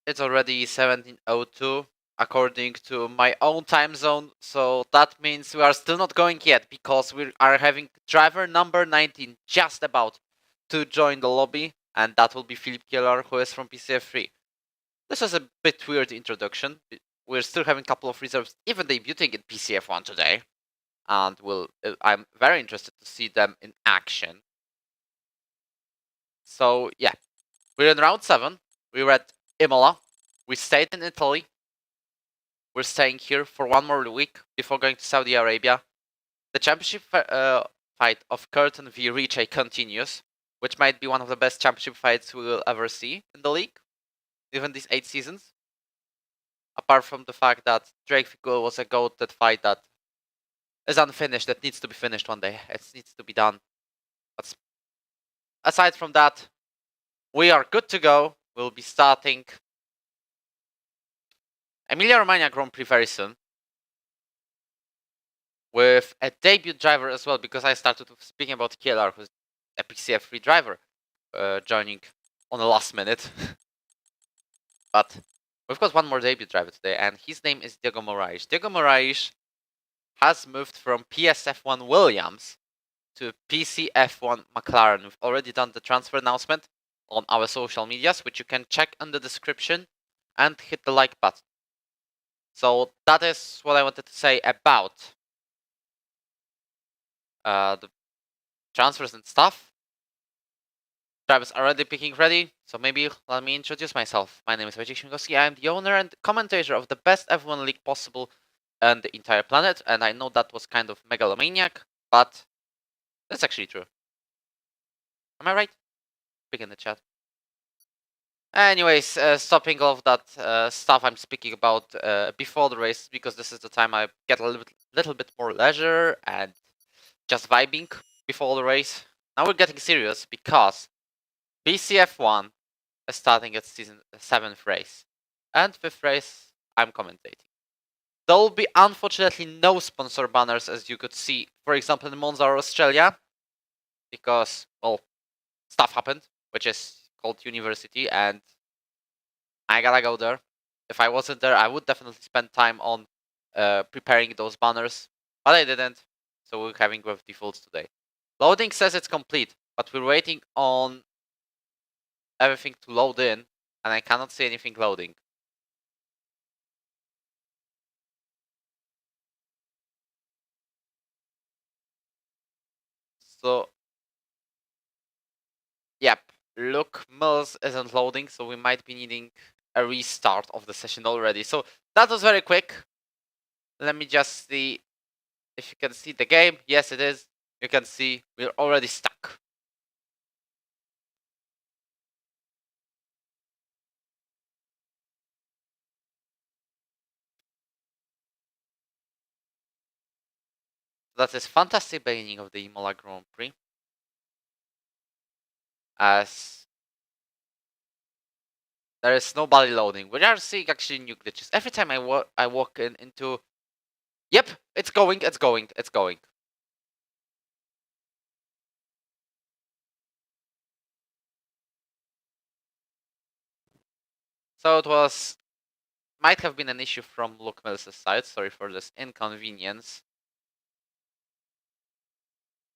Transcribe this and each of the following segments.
it's already 17:02 according to my own time zone, so that means we are still not going yet because we are having driver number 19 just about to join the lobby, and that will be Philip Keller, who is from PCF3. This is a bit weird introduction. We're still having a couple of reserves even debuting in PCF1 today, and I'm very interested to see them in action. So yeah, we're in round 7. We were at Imola. We stayed in Italy. We're staying here for one more week before going to Saudi Arabia. The championship fight of Curtin v Riche continues, which might be one of the best championship fights we will ever see in the league, even these 8 seasons. Apart from the fact that Drake v Gould was a goated fight that is unfinished, that needs to be finished one day. It needs to be done. But aside from that, we are good to go. We'll be starting Emilia-Romagna Grand Prix very soon, with a debut driver as well, because I started speaking about KLR, who's a PCF3 driver, joining on the last minute. But we've got one more debut driver today, and his name is Diego Moraes. Diego Moraes has moved from PSF1 Williams to PCF1 McLaren. We've already done the transfer announcement on our social medias, which you can check in the description and hit the like button. So that is what I wanted to say about the transfers and stuff. Drivers are already picking ready, so maybe let me introduce myself. My name is Wojciech Śmigowski. I am the owner and commentator of the best F1 league possible on the entire planet, and I know that was kind of megalomaniac, but that's actually true. Am I right? Speak in the chat. Anyways, stopping all of that stuff I'm speaking about before the race, because this is the time I get a little bit more leisure and just vibing before the race. Now we're getting serious because PCF1 is starting its season 7th race, and 5th race I'm commentating. There will be unfortunately no sponsor banners, as you could see, for example, in Monza or Australia, because, well, stuff happened, which is called university, and I gotta go there. If I wasn't there, I would definitely spend time on preparing those banners, but I didn't, so we're having with defaults today. Loading says it's complete, but we're waiting on everything to load in, and I cannot see anything loading. So, yep, Luke Mills isn't loading, so we might be needing a restart of the session already. So that was very quick. Let me just see if you can see the game. Yes, it is. You can see we're already stuck. That is fantastic beginning of the Imola Grand Prix. As there is no body loading. We are seeing actually new glitches. Every time I walk into... Yep, it's going. So it might have been an issue from Luke Mills' side. Sorry for this inconvenience.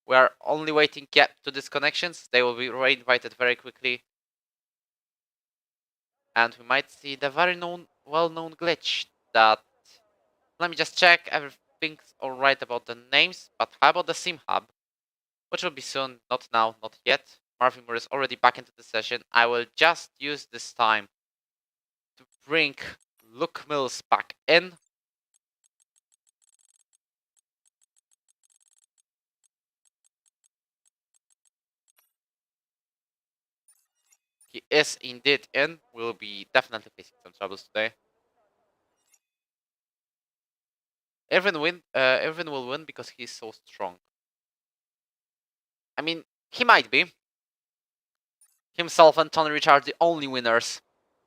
We are only waiting to disconnections. They will be re-invited very quickly. And we might see the very well-known glitch that... Let me just check. Everything's alright about the names, but how about the sim hub? Which will be soon, not now, not yet. Marvin Moore is already back into the session. I will just use this time to bring Luke Mills back in. He is indeed in. We'll be definitely facing some troubles today. Irvin will win because he's so strong. I mean, he might be. Himself and Tony Rich are the only winners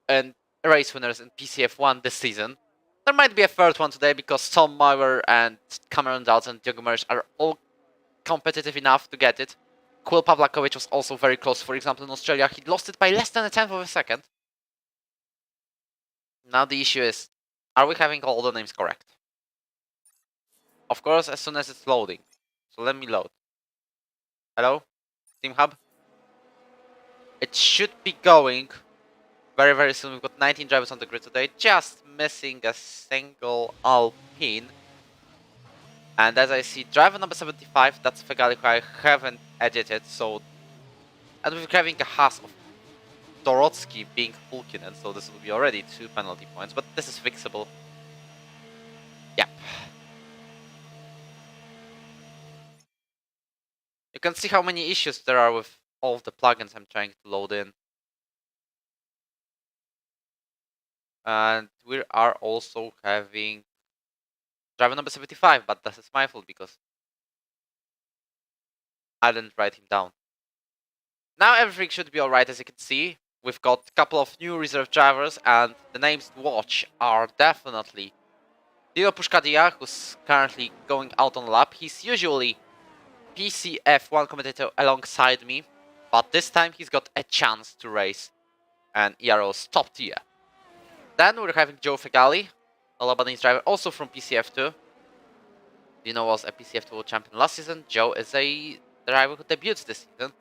and race winners in PCF1 this season. There might be a third one today because Tom Mauer and Cameron Dowds and Diogo Mers are all competitive enough to get it. Quill Pavlakovic was also very close, for example, in Australia. He lost it by less than a tenth of a second. Now the issue is, are we having all the names correct? Of course, as soon as it's loading. So let me load. Hello? Team Hub? It should be going very, very soon. We've got 19 drivers on the grid today, just missing a single Alpine. And as I see, driver number 75, that's Fegali, who I haven't edited, so... And we're having a Haas of Dorotsky being Pulkinen, so this will be already 2 penalty points, but this is fixable. Yep. You can see how many issues there are with all of the plugins I'm trying to load in. And we are also having driver number 75, but this is my fault because I didn't write him down. Now everything should be alright, as you can see. We've got a couple of new reserve drivers, and the names to watch are definitely Ero Pc, who's currently going out on lap. He's usually PC F1 commentator alongside me, but this time he's got a chance to race an Ero's top tier. Then we're having Joe Fegali, a Lebanese driver, also from PCF2. Dino was a PCF2 World Champion last season. Joe is a driver who debuts this season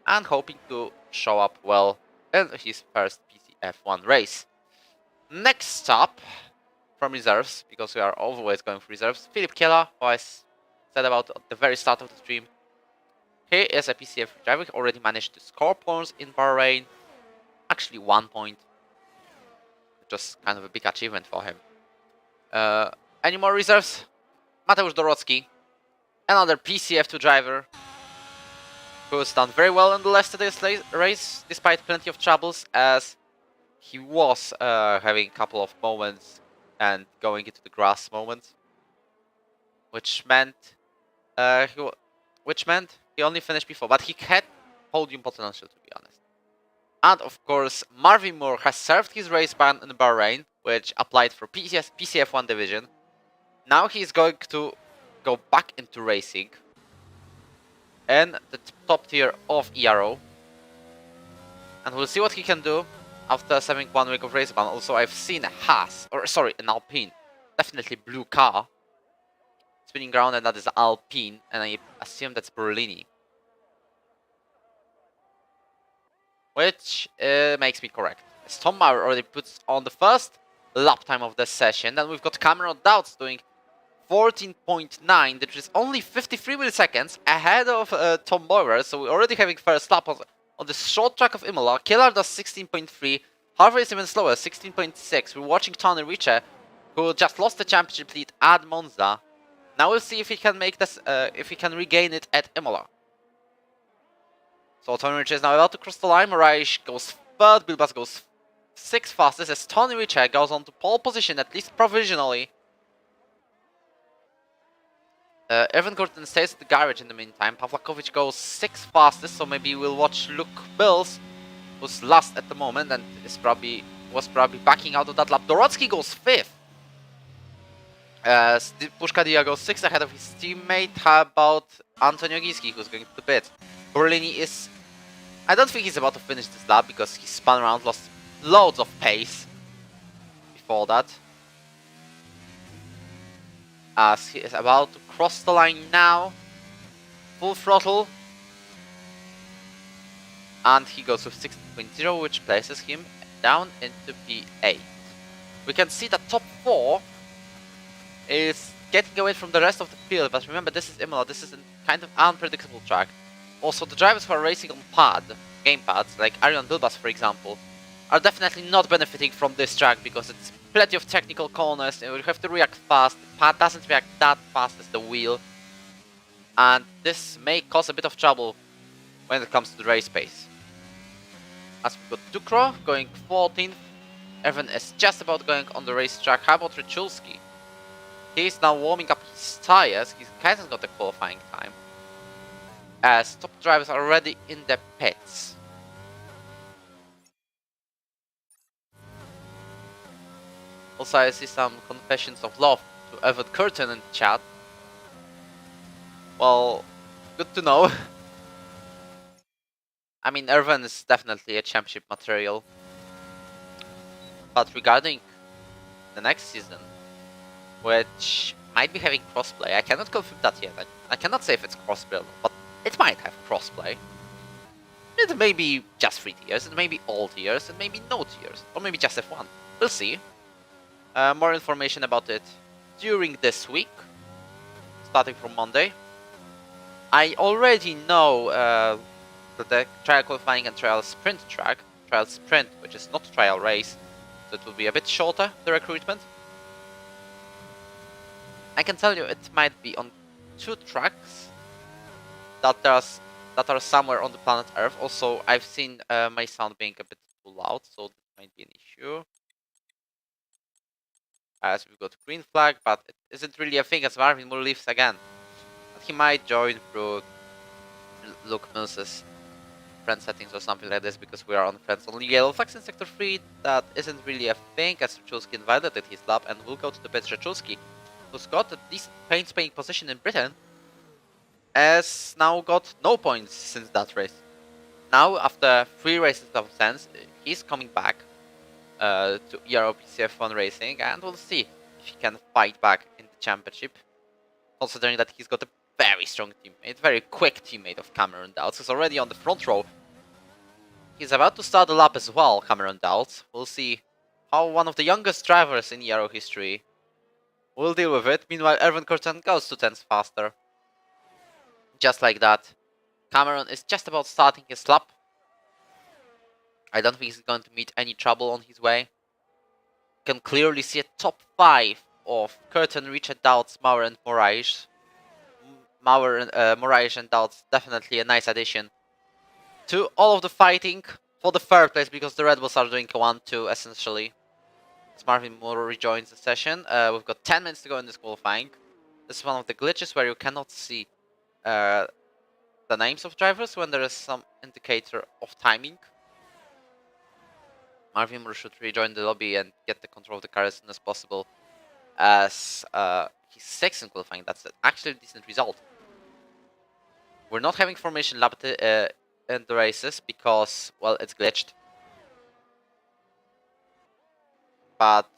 and hoping to show up well in his first PCF1 race. Next up, from reserves, because we are always going for reserves, Philip Kela, who I said about at the very start of the stream. He is a PCF driver, who already managed to score points in Bahrain. Actually 1 point. Just kind of a big achievement for him. Any more reserves? Mateusz Dorocki, another PCF2 driver, who's done very well in the last today's race, despite plenty of troubles, as he was having a couple of moments and going into the grass moments, which meant he only finished before, but he had podium potential, to be honest. And of course, Marvin Moore has served his race ban in Bahrain, which applied for PCF1 division. Now he's going to go back into racing in the top tier of Ero. And we'll see what he can do after serving 1 week of race ban. Also, I've seen a Haas, or sorry, an Alpine, definitely blue car, spinning around, and that is Alpine, and I assume that's Berlini. Which makes me correct. As Tom Maurer already puts on the first lap time of the session, then we've got Cameron Dowds doing 14.9, which is only 53 milliseconds ahead of Tom Maurer, so we're already having first lap on the short track of Imola. Killer does 16.3, Harvey is even slower, 16.6. We're watching Tony Riche, who just lost the championship lead at Monza. Now we'll see if he can make this, if he can regain it at Imola. So Tony Riche is now about to cross the line. Moraes goes third, Bilbas goes 6th fastest, as Tony Riche goes on to pole position, at least provisionally. Evan Gordon stays at the garage in the meantime. Pavlakovic goes 6th fastest, so maybe we'll watch Luke Bills, who's last at the moment and was probably backing out of that lap. Dorotsky goes 5th. Pushkadia goes 6th ahead of his teammate. How about Antonio Giski, who's going to the pit? Berlini is... I don't think he's about to finish this lap because he spun around, lost loads of pace before that. As he is about to cross the line now. Full throttle. And he goes with 16.0, which places him down into P8. We can see that top 4 is getting away from the rest of the field, but remember, this is Imola, this is a kind of unpredictable track. Also, the drivers who are racing on gamepads, like Arion Bilbas for example, are definitely not benefiting from this track because it's plenty of technical corners and you have to react fast. The pad doesn't react that fast as the wheel, and this may cause a bit of trouble when it comes to the race pace. As we've got Dukro going 14th, Evan is just about going on the racetrack. How about Richulski? He's now warming up his tires, he hasn't got the qualifying time, as top drivers are already in the pits. Also, I see some confessions of love to Evan Curtin in the chat. Well, good to know. I mean, Evan is definitely a championship material. But regarding the next season, which might be having crossplay, I cannot confirm that yet. I cannot say if it's crossplay or not, but it might have crossplay. It may be just 3 tiers, it may be all tiers, it may be no tiers, or maybe just F1. We'll see. More information about it during this week, starting from Monday. I already know the trial qualifying and trial sprint track. Trial sprint, which is not trial race, so it will be a bit shorter, the recruitment. I can tell you it might be on 2 tracks that are somewhere on the planet Earth. Also, I've seen my sound being a bit too loud, so that might be an issue. As we've got green flag, but it isn't really a thing as Marvin Moore leaves again. But he might join through Luke Mills's friend settings or something like this, because we are on friends only. Yellow flags in sector 3, that isn't really a thing, as Rachulski invalidated his lap, and we'll go to the pit. Rachulski, who's got a decent paint-paying position in Britain, has now got no points since that race. Now, after 3 races of sense, he's coming back to Ero Pc F1 racing, and we'll see if he can fight back in the championship, considering that he's got a very strong teammate, very quick teammate of Cameron Dowds. He's already on the front row. He's about to start the lap as well, Cameron Dowds. We'll see how one of the youngest drivers in Ero history will deal with it. Meanwhile, Erwin Curtin goes 2 tenths faster. Just like that. Cameron is just about starting his lap. I don't think he's going to meet any trouble on his way. You can clearly see a top 5 of Curtin, Richard, Dowds, Maurer and Moraes. Moraes and Dowds, definitely a nice addition to all of the fighting for the 3rd place, because the Red Bulls are doing a 1-2 essentially. As Marvin Moore rejoins the session, we've got 10 minutes to go in this qualifying. This is one of the glitches where you cannot see the names of drivers when there is some indicator of timing. Marvin Moore should rejoin the lobby and get the control of the car as soon as possible, as he's 6th in qualifying. That's actually a decent result. We're not having formation lap in the races because, well, it's glitched. But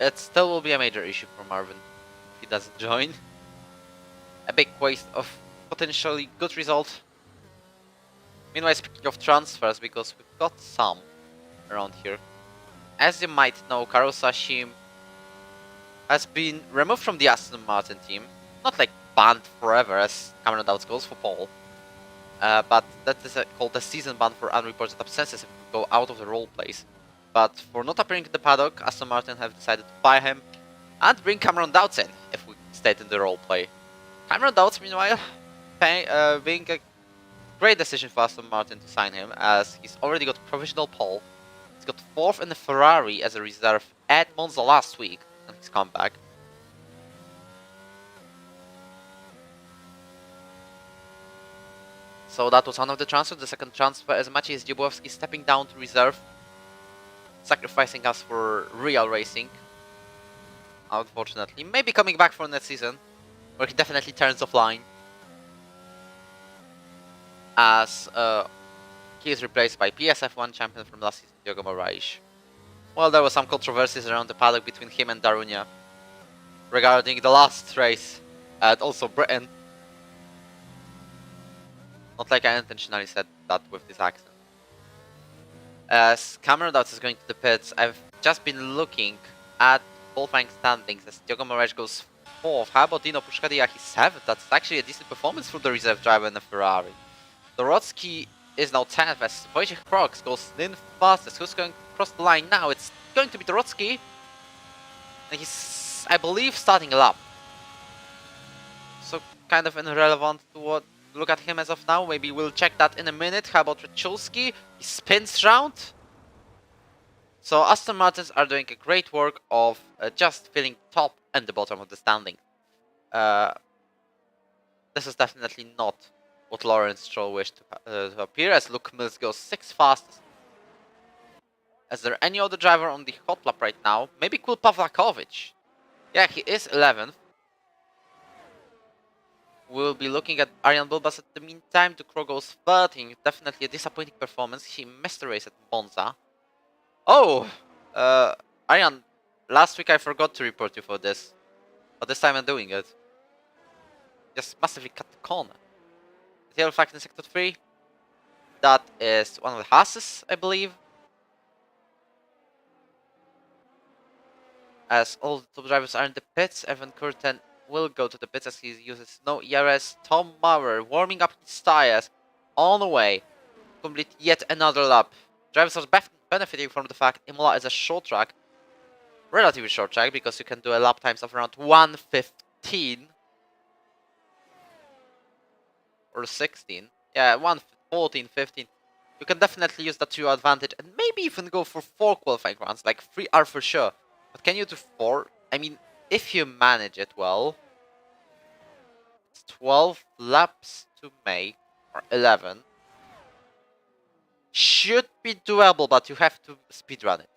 it still will be a major issue for Marvin if he doesn't join. A big waste of potentially good result. Meanwhile, speaking of transfers, because we've got some around here. As you might know, Karol Sashim has been removed from the Aston Martin team. Not like banned forever, as Cameron Dowds goes for pole. But that is called a season ban for unreported absences if you go out of the role plays. But for not appearing in the paddock, Aston Martin have decided to fire him and bring Cameron Dowds in if we stayed in the role play. Cameron Dowds, meanwhile, being a great decision for Aston Martin to sign him, as he's already got provisional pole. He's got 4th in the Ferrari as a reserve at Monza last week, and he's come back. So that was one of the transfers. The second transfer is Maciej Diabłowski stepping down to reserve, sacrificing us for real racing. Unfortunately, maybe coming back for next season, where he definitely turns offline, as he is replaced by PSF1 champion from last season, Diogo Moraes. Well, there were some controversies around the paddock between him and Darunia regarding the last race, and also Britain. Not like I intentionally said that with this accent. As Cameron Dowds is going to the pits, I've just been looking at qualifying standings as Diogo Moraes goes 4th. How about Dino Puszkadia? He's 7th. That's actually a decent performance from the reserve driver in the Ferrari. Dorocki is now 10th as Wojciech Prox goes in fastest. Who's going to cross the line now? It's going to be Dorocki. And he's, I believe, starting a lap. So kind of irrelevant to what look at him as of now. Maybe we'll check that in a minute. How about Rachulski? He spins round. So Aston Martins are doing a great work of just filling top and the bottom of the standing. This is definitely not what Lawrence Stroll wished to appear, as Luke Mills goes 6th fastest. Is there any other driver on the hot lap right now? Maybe Kul Pawlakovic. Yeah, he is 11th. We'll be looking at Arjan Bulbas at the meantime. Ducro goes 13th. Definitely a disappointing performance. He missed the race at Monza. Oh! Arjan, last week I forgot to report you for this. But this time I'm doing it. Just massively cut the corner. The yellow flag in sector 3. That is one of the Haas's, I believe. As all the top drivers are in the pits, Evan Curtin will go to the pits as he uses no ERS. Tom Maurer warming up his tires on the way to complete yet another lap. Drivers are benefiting from the fact Imola is a short track, relatively short track, because you can do a lap times of around 1:15 or 16. Yeah, 1:14, 15. You can definitely use that to your advantage and maybe even go for 4 qualifying rounds, like 3 are for sure. But can you do 4? I mean, if you manage it well, it's 12 laps to make, or 11. Should be doable, but you have to speedrun it.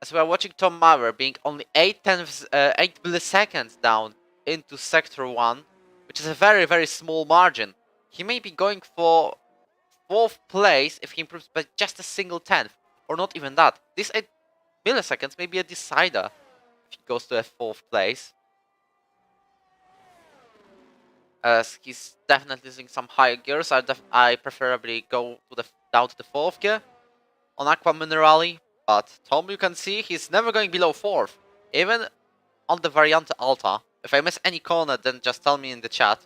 As we are watching Tom Maurer being only 8 milliseconds down into Sector 1, which is a very, very small margin. He may be going for 4th place if he improves by just a single 10th, or not even that. This 8 milliseconds may be a decider if he goes to a 4th place. As he's definitely using some higher gears, I preferably go to down to the 4th gear on Aqua Minerali. But Tom, you can see he's never going below 4th, even on the Variante Alta. If I miss any corner, then just tell me in the chat.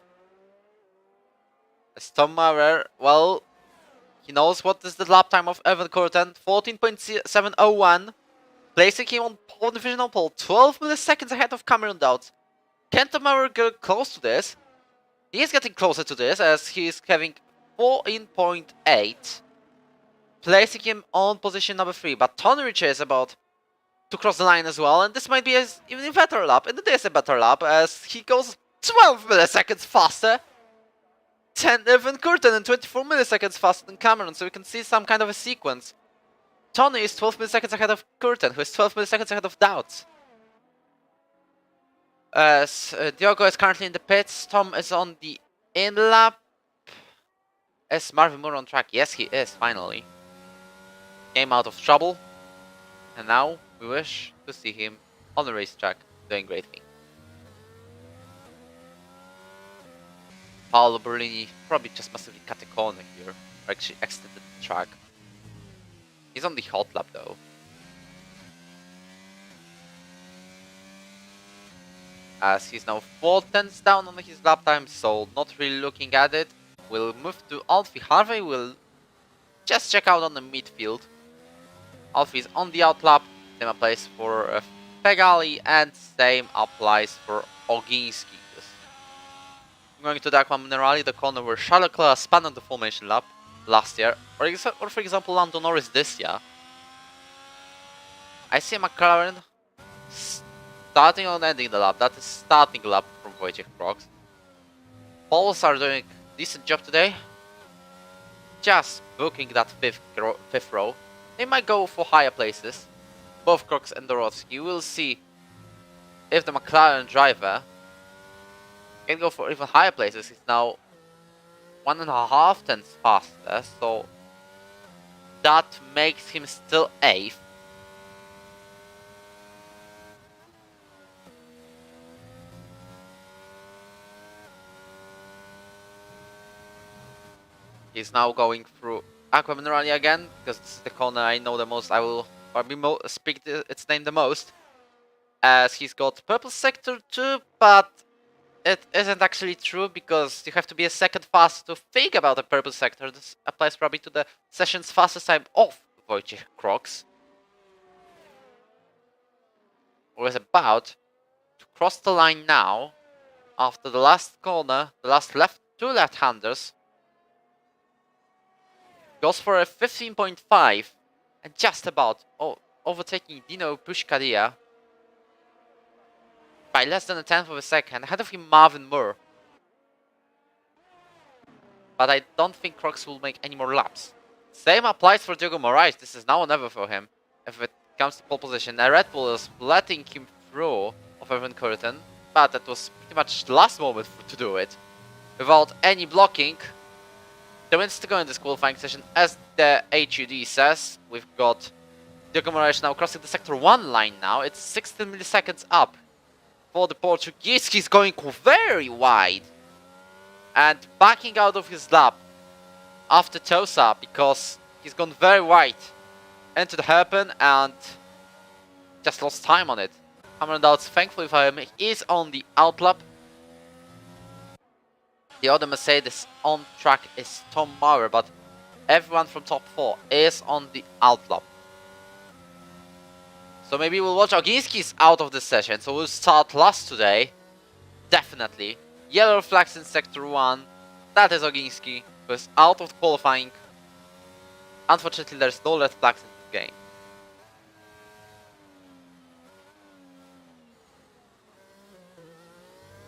As Tom Maurer, well, he knows what is the lap time of Evan Curtin, 14.701. Placing him on pole divisional pole, 12 milliseconds ahead of Cameron Dowds. Can Tom Maurer get close to this? He is getting closer to this as he is having 14.8. Placing him on position number 3. But Tony Ritchie is about to cross the line as well. And this might be even a better lap. And it is a better lap as he goes 12 milliseconds faster. 10 Evan Curtin and 24 milliseconds faster than Cameron. So we can see some kind of a sequence. Tony is 12 milliseconds ahead of Curtin, who is 12 milliseconds ahead of Dowds. As Diogo is currently in the pits, Tom is on the in lap. Is Marvin Moore on track? Yes, he is, finally. Came out of trouble. And now we wish to see him on the racetrack doing great things. Paolo Berlini probably just massively cut a corner here, or actually extended the track. He's on the hot lap though. As he's now 4 tenths down on his lap time, so not really looking at it. We'll move to Alfie Harvey, we'll just check out on the midfield. Alfie is on the out lap, same applies for Pegali, and same applies for Oginski. I'm going to the Aqua Minerali, the corner where Charles Leclerc spun on the formation lap last year, or for example Lando Norris this year. I see McLaren starting on ending the lap. That is starting lap from Wojciech Prox. Poles are doing a decent job today. Just booking that fifth row. They might go for higher places. Both Crocs and Dorowski. We'll see if the McLaren driver can go for even higher places. He's now 1.5 tenths faster, so that makes him still 8th. He's now going through Aqua Minerali again, because this is the corner I know the most. I will probably speak its name the most. As he's got purple sector 2, but it isn't actually true, because you have to be a second fast to think about a purple sector. This applies probably to the session's fastest time of Wojciech Crocs. Who is about to cross the line now, after the last corner, the last two left-handers. Goes for a 15.5 and just about overtaking Dino Pushkadia by less than a tenth of a second. Ahead of him, Marvin Moore. But I don't think Crocs will make any more laps. Same applies for Diogo Moraes. This is now or never for him if it comes to pole position. A Red Bull is letting him through of Evan Curtin, but that was pretty much the last moment to do it. Without any blocking, the wins to go in this qualifying session, as the HUD says. We've got Diogo Moraes now crossing the sector 1 line now. It's 16 milliseconds up for the Portuguese. He's going very wide and backing out of his lap after Tosa because he's gone very wide into the hairpin and just lost time on it. Cameron Dowds, thankfully for him, is on the outlap. The other Mercedes on track is Tom Maurer, but everyone from top 4 is on the outlap. So maybe we'll watch Oginski's out of this session, so we'll start last today. Definitely. Yellow flags in sector 1. That is Oginski, who is out of qualifying. Unfortunately, there's no red flags in this game.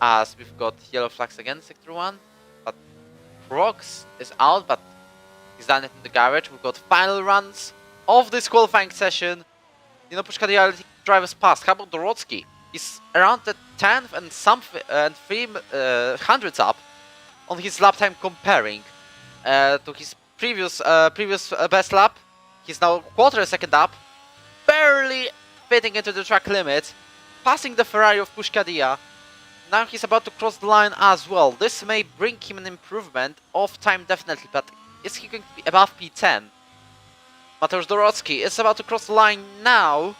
As we've got yellow flags again in sector 1. But Prox is out, but he's done it in the garage. We've got final runs of this qualifying session. You know, Pushkadia drivers past. How about Dorotsky? He's around the 10th and some and 3 hundredths up on his lap time comparing to his previous best lap. He's now quarter a second up, barely fitting into the track limit, passing the Ferrari of Pushkadia. Now he's about to cross the line as well. This may bring him an improvement of time definitely, but is he going to be above P10? Mateusz Dorotsky is about to cross the line now.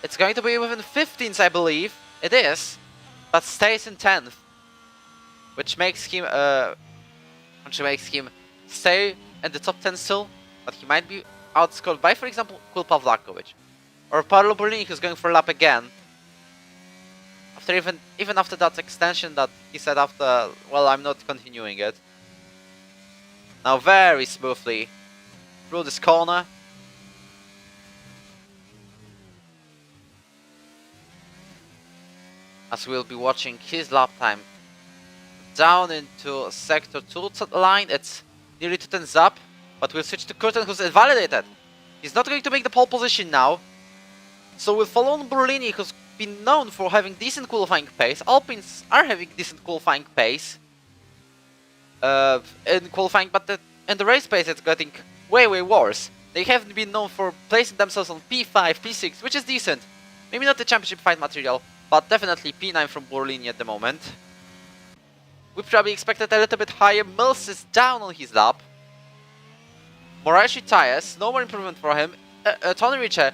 It's going to be within 15s, I believe. It is, but stays in 10th, which makes him stay in the top 10 still. But he might be outscored by, for example, Kulpa Vlakovic or Paolo Borlini, who's going for a lap again. After even after that extension that he said after, well, I'm not continuing it. Now very smoothly through this corner. As we'll be watching his lap time down into sector 2 line. It's nearly 2 tenths up, but we'll switch to Curtin, who's invalidated. He's not going to make the pole position now. So we'll follow on Borlini, who's been known for having decent qualifying pace. Alpines are having decent qualifying pace in qualifying, but in the race pace it's getting way worse. They haven't been known for placing themselves on P5, P6, which is decent. Maybe not the championship fight material, but definitely P9 from Borlini at the moment. We probably expected a little bit higher. Mills is down on his lap. Moraes retires, no more improvement for him. Tony Ricci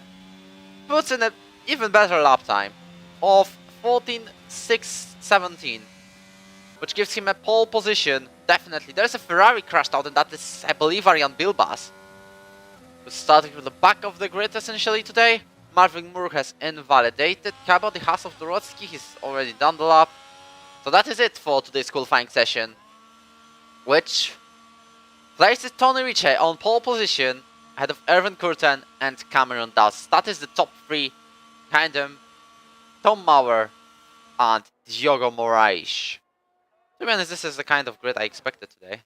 puts in an even better lap time of 14.617, which gives him a pole position. Definitely. There's a Ferrari crashed out, and that is, I believe, Arian Bilbas, who's starting from the back of the grid essentially today. Marvin Moore has invalidated. How about the Haas of Dorotsky? He's already done the lap. So that is it for today's qualifying session, which places Tony Ricci on pole position ahead of Erwin Curtin and Cameron Dowds. That is the top 3 tandem: Tom Maurer and Diogo Moraes. To be honest, this is the kind of grid I expected today.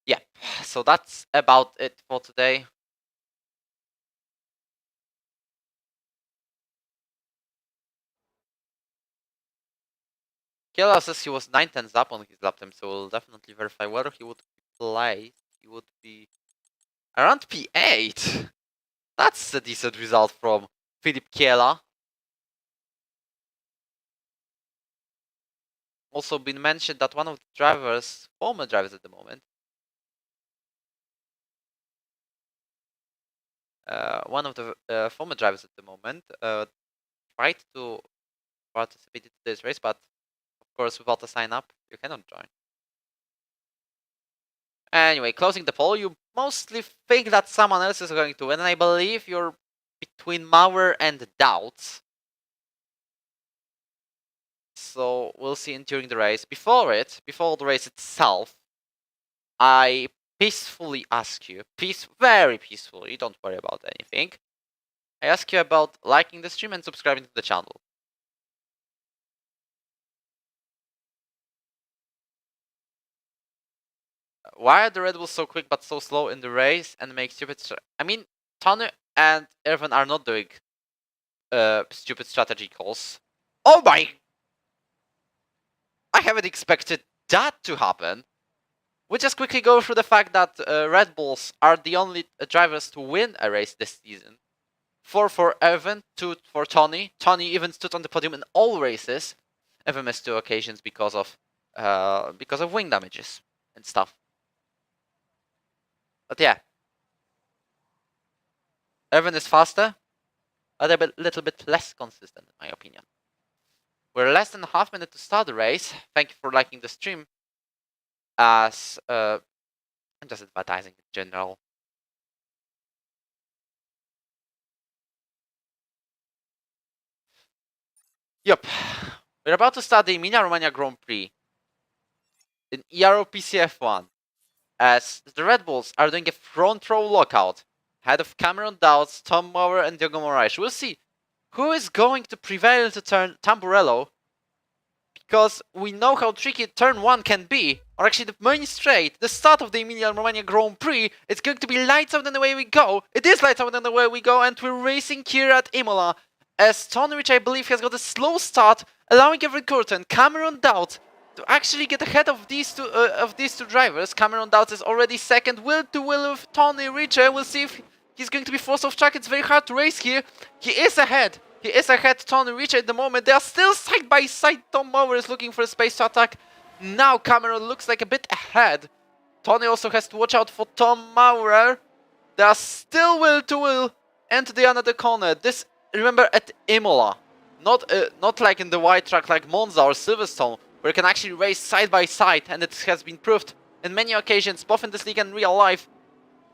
Yeah, so that's about it for today. Kiela says he was 9 tenths up on his lap time, so we'll definitely verify whether he would be placed. He would be around P8. That's a decent result from Filip Kiela. Also been mentioned that one of the drivers, former drivers at the moment, tried to participate in this race, but of course without a sign up, you cannot join. Anyway, closing the poll, you mostly think that someone else is going to win, and I believe you're between Maurer and Dowds. So we'll see during the race. Before the race itself, I peacefully ask you, very peacefully, don't worry about anything. I ask you about liking the stream and subscribing to the channel. why are the Red Bulls so quick but so slow in the race and make stupid... I mean, Tony and Irvin are not doing stupid strategy calls. Oh my... I haven't expected that to happen. We just quickly go through the fact that Red Bulls are the only drivers to win a race this season. 4 for Irvin, 2 for Tony. Tony even stood on the podium in all races. Irvin missed 2 occasions because of wing damages and stuff. But yeah, Irvin is faster, but a little bit less consistent in my opinion. We're less than a half minute to start the race. Thank you for liking the stream. As I'm just advertising in general. Yep, we're about to start the Emilia-Romagna Grand Prix in Ero Pc F1, as the Red Bulls are doing a front row lockout ahead of Cameron Dowds, Tom Mower, and Diogo Moraes. We'll see who is going to prevail to turn Tamburello, because we know how tricky turn 1 can be, or actually the main straight, the start of the Emilia-Romagna Grand Prix. It's going to be lights out and away we go. It is lights out and away we go, and we're racing here at Imola, as Tony, which I believe has got a slow start, allowing every curtain, Cameron Dowds, to actually get ahead of these two drivers. Cameron Dowds is already second, will to will with Tony Ritchie. We'll see if he's going to be forced off track. It's very hard to race here. He is ahead. He is ahead Tony Ritchie at the moment. They are still side by side. Tom Mower is looking for a space to attack. Now Cameron looks like a bit ahead. Tony also has to watch out for Tom Mower. They are still will to will into the another corner. This, remember, at Imola. Not like in the white track like Monza or Silverstone, where you can actually race side by side, and it has been proved in many occasions, both in this league and real life,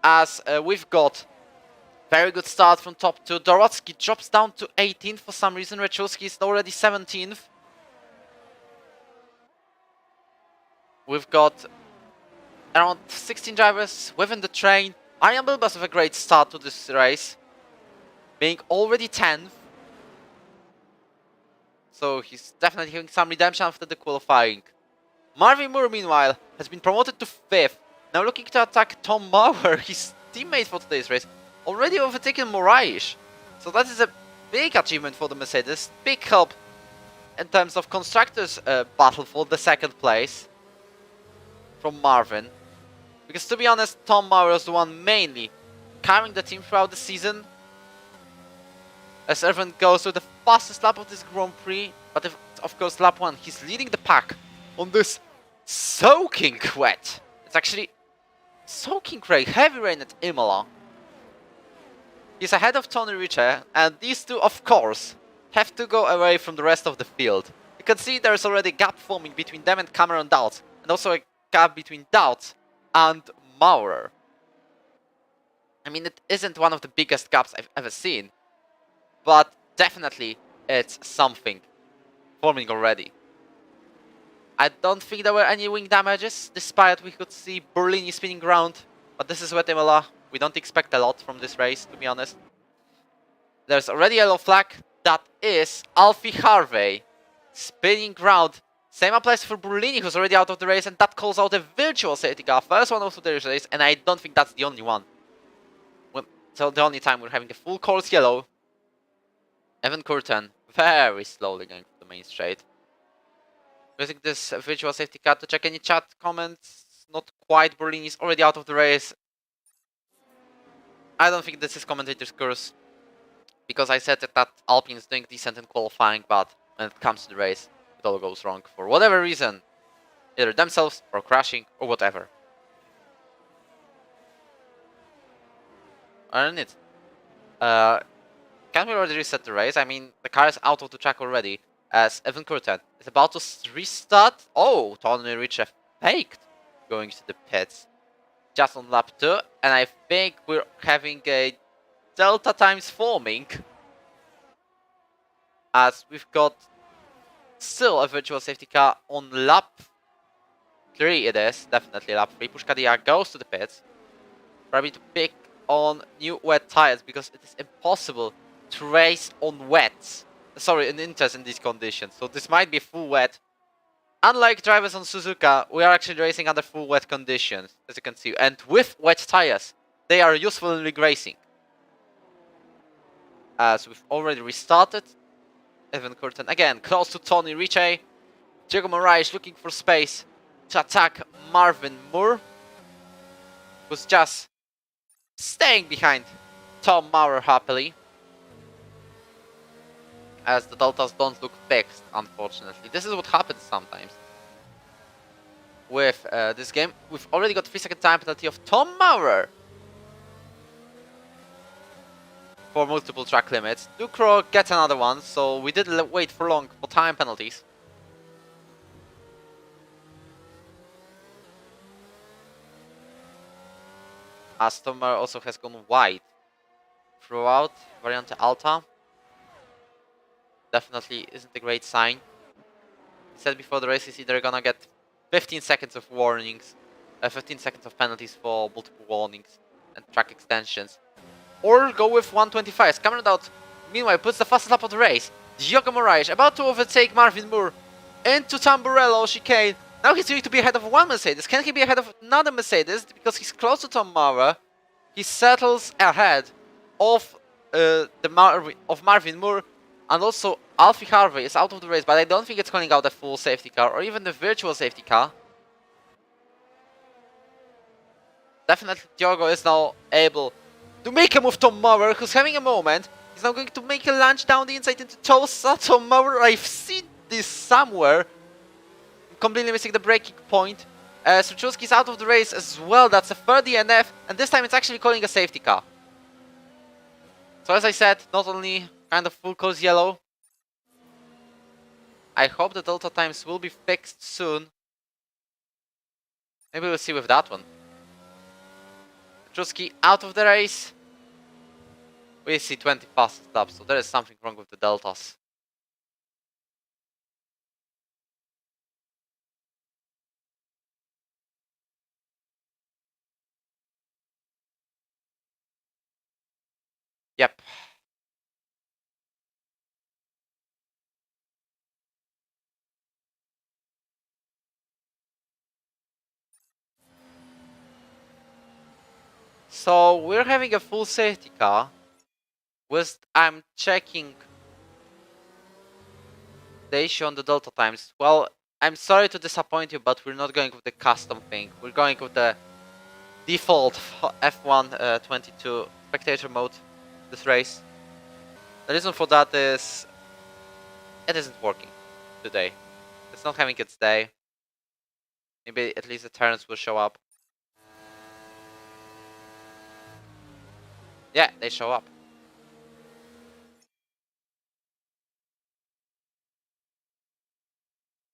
as we've got very good start from top 2. Dorotsky drops down to 18th for some reason. Rechulski is already 17th. We've got around 16 drivers within the train. Arjan Bilbas with a great start to this race, being already 10th. So he's definitely having some redemption after the qualifying. Marvin Moore, meanwhile, has been promoted to 5th. Now looking to attack Tom Mower, his teammate for today's race, already overtaken Moraes. So that is a big achievement for the Mercedes. Big help in terms of constructors battle for the 2nd place from Marvin. Because to be honest, Tom Mower was the one mainly carrying the team throughout the season, as Irvin goes with the fastest lap of this Grand Prix. But of course lap 1, he's leading the pack on this soaking wet. It's actually soaking rain, heavy rain at Imola. He's ahead of Tony Ritchie, and these two, of course, have to go away from the rest of the field. You can see there's already a gap forming between them and Cameron Dowds, and also a gap between Dowds and Maurer. I mean, it isn't one of the biggest gaps I've ever seen, but definitely it's something forming already. I don't think there were any wing damages, despite we could see Berlini spinning around, but this is wet Imola. We don't expect a lot from this race, to be honest. There's already a yellow flag. That is Alfie Harvey spinning round. Same applies for Berlini, who's already out of the race, and that calls out a virtual safety car. First one of today's race, and I don't think that's the only one. So the only time we're having a full course yellow. Evan Curtin very slowly going to the main straight. Using this virtual safety car to check any chat comments. Not quite. Berlini's already out of the race. I don't think this is commentator's curse, because I said that Alpine is doing decent in qualifying, but when it comes to the race, it all goes wrong for whatever reason. Either themselves, or crashing, or whatever. Earn it. Can we already reset the race? I mean, the car is out of the track already, as Evan Curtin is about to restart. Oh, Tony Ritchie faked going to the pits just on lap 2, and I think we're having a delta times forming, as we've got still a virtual safety car on lap 3. It is definitely lap 3. Pushkadia goes to the pits, probably to pick on new wet tires, because it is impossible to race on wets. Sorry, in inters in these conditions. So this might be full wet, Unlike drivers on Suzuka, we are actually racing under full wet conditions, as you can see, and with wet tires, they are useful in rig racing. So we've already restarted. Evan Curtin again, close to Tony Ricci. Diego Moraes looking for space to attack Marvin Moore, who's just staying behind Tom Maurer happily. As the deltas don't look fixed, unfortunately. This is what happens sometimes with this game. We've already got 3-second time penalty of Tom Maurer for multiple track limits. Ducro gets another one, so we didn't wait for long for time penalties. As Tom Maurer also has gone wide throughout Variante Alta. Definitely isn't a great sign. He said before the race he's either gonna get 15 seconds of warnings, 15 seconds of penalties for multiple warnings and track extensions, or go with 125. Cameron Dowd, meanwhile, puts the fastest lap of the race. Diogo Moraes about to overtake Marvin Moore into Tamburello chicane. Now he's going to be ahead of one Mercedes. Can he be ahead of another Mercedes? Because he's close to Tom Maurer. He settles ahead of Marvin Moore. And also, Alfie Harvey is out of the race, but I don't think it's calling out a full safety car or even the virtual safety car. Definitely, Diogo is now able to make a move Tom Maurer, who's having a moment. He's now going to make a lunge down the inside into Tosa. Tom Maurer, I've seen this somewhere. Completely missing the braking point. Struczewski's out of the race as well. That's a third DNF, and this time it's actually calling a safety car. So as I said, not only kind of full course yellow. I hope the delta times will be fixed soon. Maybe we'll see with that one. Struczewski out of the race. We see 20 fastest laps, so there is something wrong with the deltas. Yep. So we're having a full safety car. I'm checking the issue on the delta times. Well, I'm sorry to disappoint you, but we're not going with the custom thing. We're going with the default F1 22 spectator mode this race. The reason for that is it isn't working today. It's not having its day. Maybe at least the turns will show up. Yeah, they show up.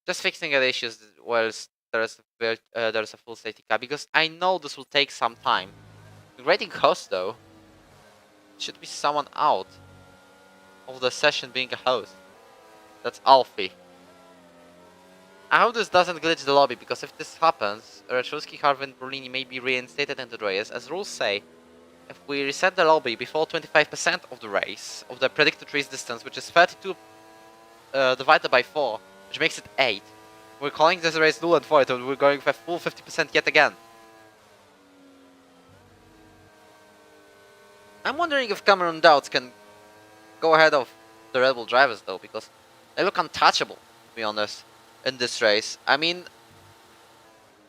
Just fixing the issues whilst there's a full safety car, because I know this will take some time. The grading host though should be someone out of the session being a host. That's Alfie. I hope this doesn't glitch the lobby, because if this happens, Struczewski, Harvey and Berlini may be reinstated into the race. As rules say, if we reset the lobby before 25% of the race, of the predicted race distance, which is 32 divided by 4, which makes it 8, we're calling this race null and void, and we're going for full 50% yet again. I'm wondering if Cameron Dowd can go ahead of the Red Bull drivers though, because they look untouchable, to be honest, in this race. I mean,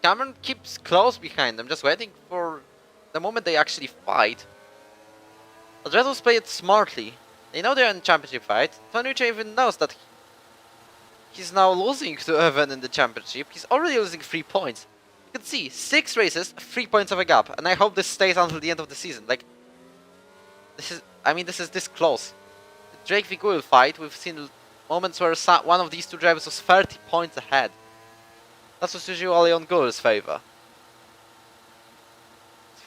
Cameron keeps close behind them, just waiting for the moment they actually fight. But Red Bulls play it smartly. They know they're in championship fight. Tony Ricci even knows that he's now losing to Evan in the championship. He's already losing 3 points. You can see, 6 races, 3 points of a gap. And I hope this stays until the end of the season. Like, this is this close. The Drake v Gould fight, we've seen moments where one of these two drivers was 30 points ahead. That was usually on Gould's favor.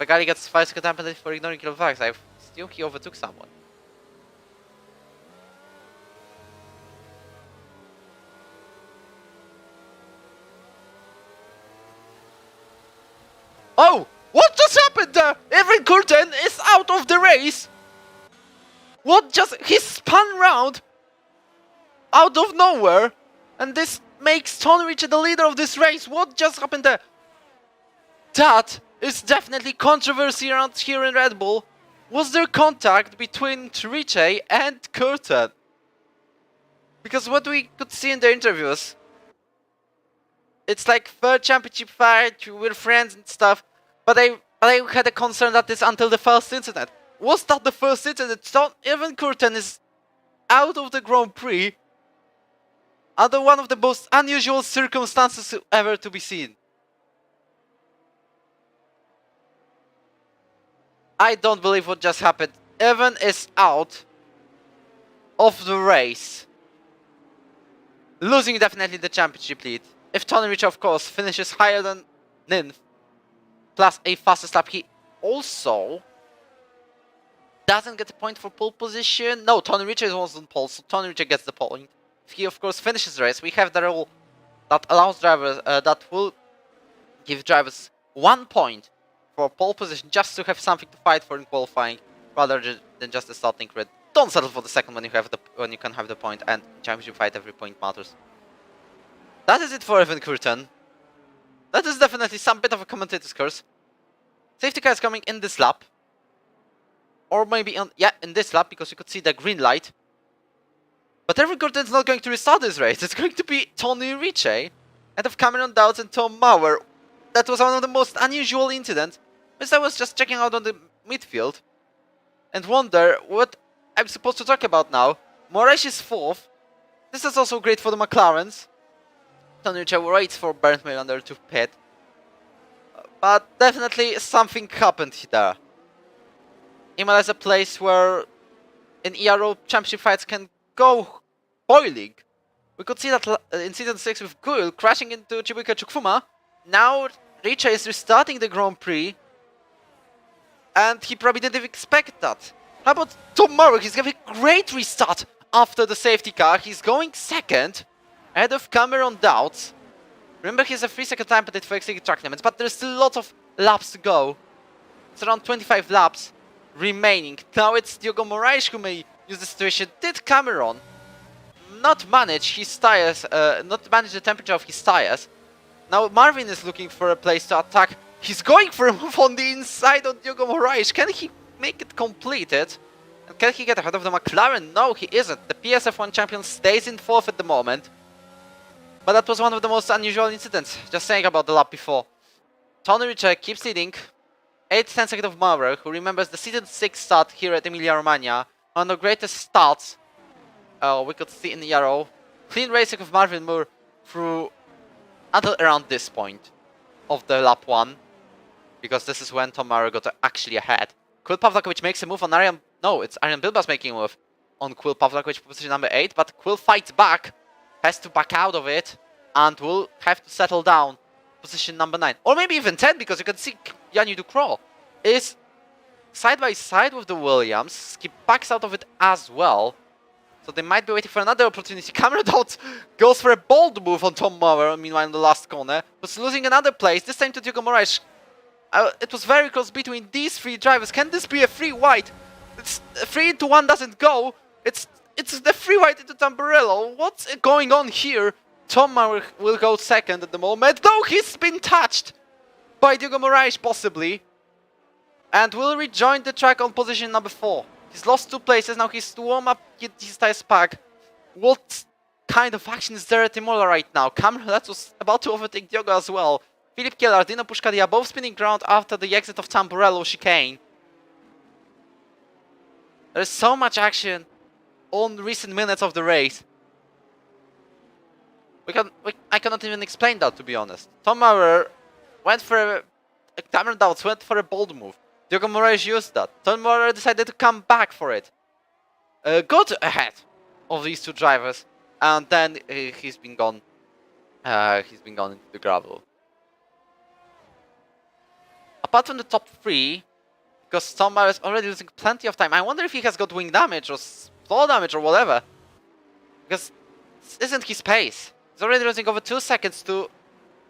Fegari gets 5-second time penalty for ignoring kill facts. I assume he overtook someone. Oh! What just happened there? Evan Curtin is out of the race! What just... He spun round out of nowhere, and this makes Tony Ricci the leader of this race? What just happened there? That is definitely controversy around here in Red Bull. Was there contact between Ricci and Curtin? Because what we could see in the interviews, it's like third championship fight, we're friends and stuff, but I had a concern that this until the first incident. Was that the first incident? Even Curtin is out of the Grand Prix under one of the most unusual circumstances ever to be seen. I don't believe what just happened. Evan is out of the race, losing definitely the championship lead. If Tony Ricci, of course, finishes higher than ninth, plus a fastest lap, he also doesn't get a point for pole position. No, Tony Ricci was on pole, so Tony Ricci gets the point. If he, of course, finishes the race, we have the rule that allows drivers, that will give drivers 1 point for pole position, just to have something to fight for in qualifying, rather than just the starting grid. Don't settle for the second when you can have the point, and in championship fight every point matters. That is it for Evan Curtin. That is definitely some bit of a commentator's curse. Safety car is coming in this lap. Or maybe in this lap, because you could see the green light. But Evan Curtin is not going to restart this race. It's going to be Tony Ricci, and of Cameron Dowds and Tom Mauer. That was one of the most unusual incidents. Because I was just checking out on the midfield and wonder what I'm supposed to talk about now. Moraes is 4th. This is also great for the McLarens. Tony Ricci waits for Bernd Melander to pit. But definitely something happened there. Imola is a place where in Ero championship fights can go boiling. We could see that in Season 6 with Guil crashing into Chibuika Chukwuma. Now Ricci is restarting the Grand Prix, and he probably didn't expect that. How about Tom Mauer? He's having a great restart after the safety car. He's going 2nd, ahead of Cameron Dowds. Remember, he has a 3-second time penalty for exiting track limits, but there's still lots of laps to go. It's around 25 laps remaining. Now it's Diogo Moraes who may use the situation. Did Cameron not manage his tires, not manage the temperature of his tires? Now Marvin is looking for a place to attack. He's going for a move on the inside of Diogo Moraes. Can he make it completed? And can he get ahead of the McLaren? No, he isn't. The PSF1 champion stays in 4th at the moment. But that was one of the most unusual incidents. Just saying about the lap before. Tony Ricci keeps leading. 8-10 seconds of Maurer, who remembers the Season 6 start here at Emilia-Romagna. One of the greatest starts we could see in the Ero. Clean racing of Marvin Moore through until around this point of the lap 1. Because this is when Tom Maurer got actually ahead. Quill Pawlakowicz makes a move on Arian. No, it's Arian Bilbas making a move on Quill Pawlakowicz, position number 8. But Quill fights back, has to back out of it, and will have to settle down. Position number 9. Or maybe even 10, because you can see Yanni Ducrot is side by side with the Williams. He backs out of it as well. So they might be waiting for another opportunity. Cameron Dowds goes for a bold move on Tom Maurer, meanwhile in the last corner. Was losing another place, this time to Diogo Moraes. It was very close between these 3 drivers. Can this be a free white? It's 3 into 1 doesn't go. It's the free white into Tamburello. What's going on here? Tom Maurer will go 2nd at the moment. No, he's been touched by Diogo Moraes possibly. And will rejoin the track on position number 4. He's lost 2 places. Now he's to warm up, get his tires back. What kind of action is there at Imola right now? Cameron Dowds was about to overtake Diogo as well. Filip Kielar, Dino Puszkadia, both spinning ground after the exit of Tamburello chicane. There's so much action on recent minutes of the race. I cannot even explain that, to be honest. Tom Maurer went for Cameron Dowds went for a bold move. Diogo Moraes used that. Tom Maurer decided to come back for it. Got ahead of these 2 drivers, and then he's been gone. He's been gone into the gravel. Apart from the top 3, because Tom Maurer is already losing plenty of time. I wonder if he has got wing damage or floor damage or whatever. Because this isn't his pace. He's already losing over 2 seconds to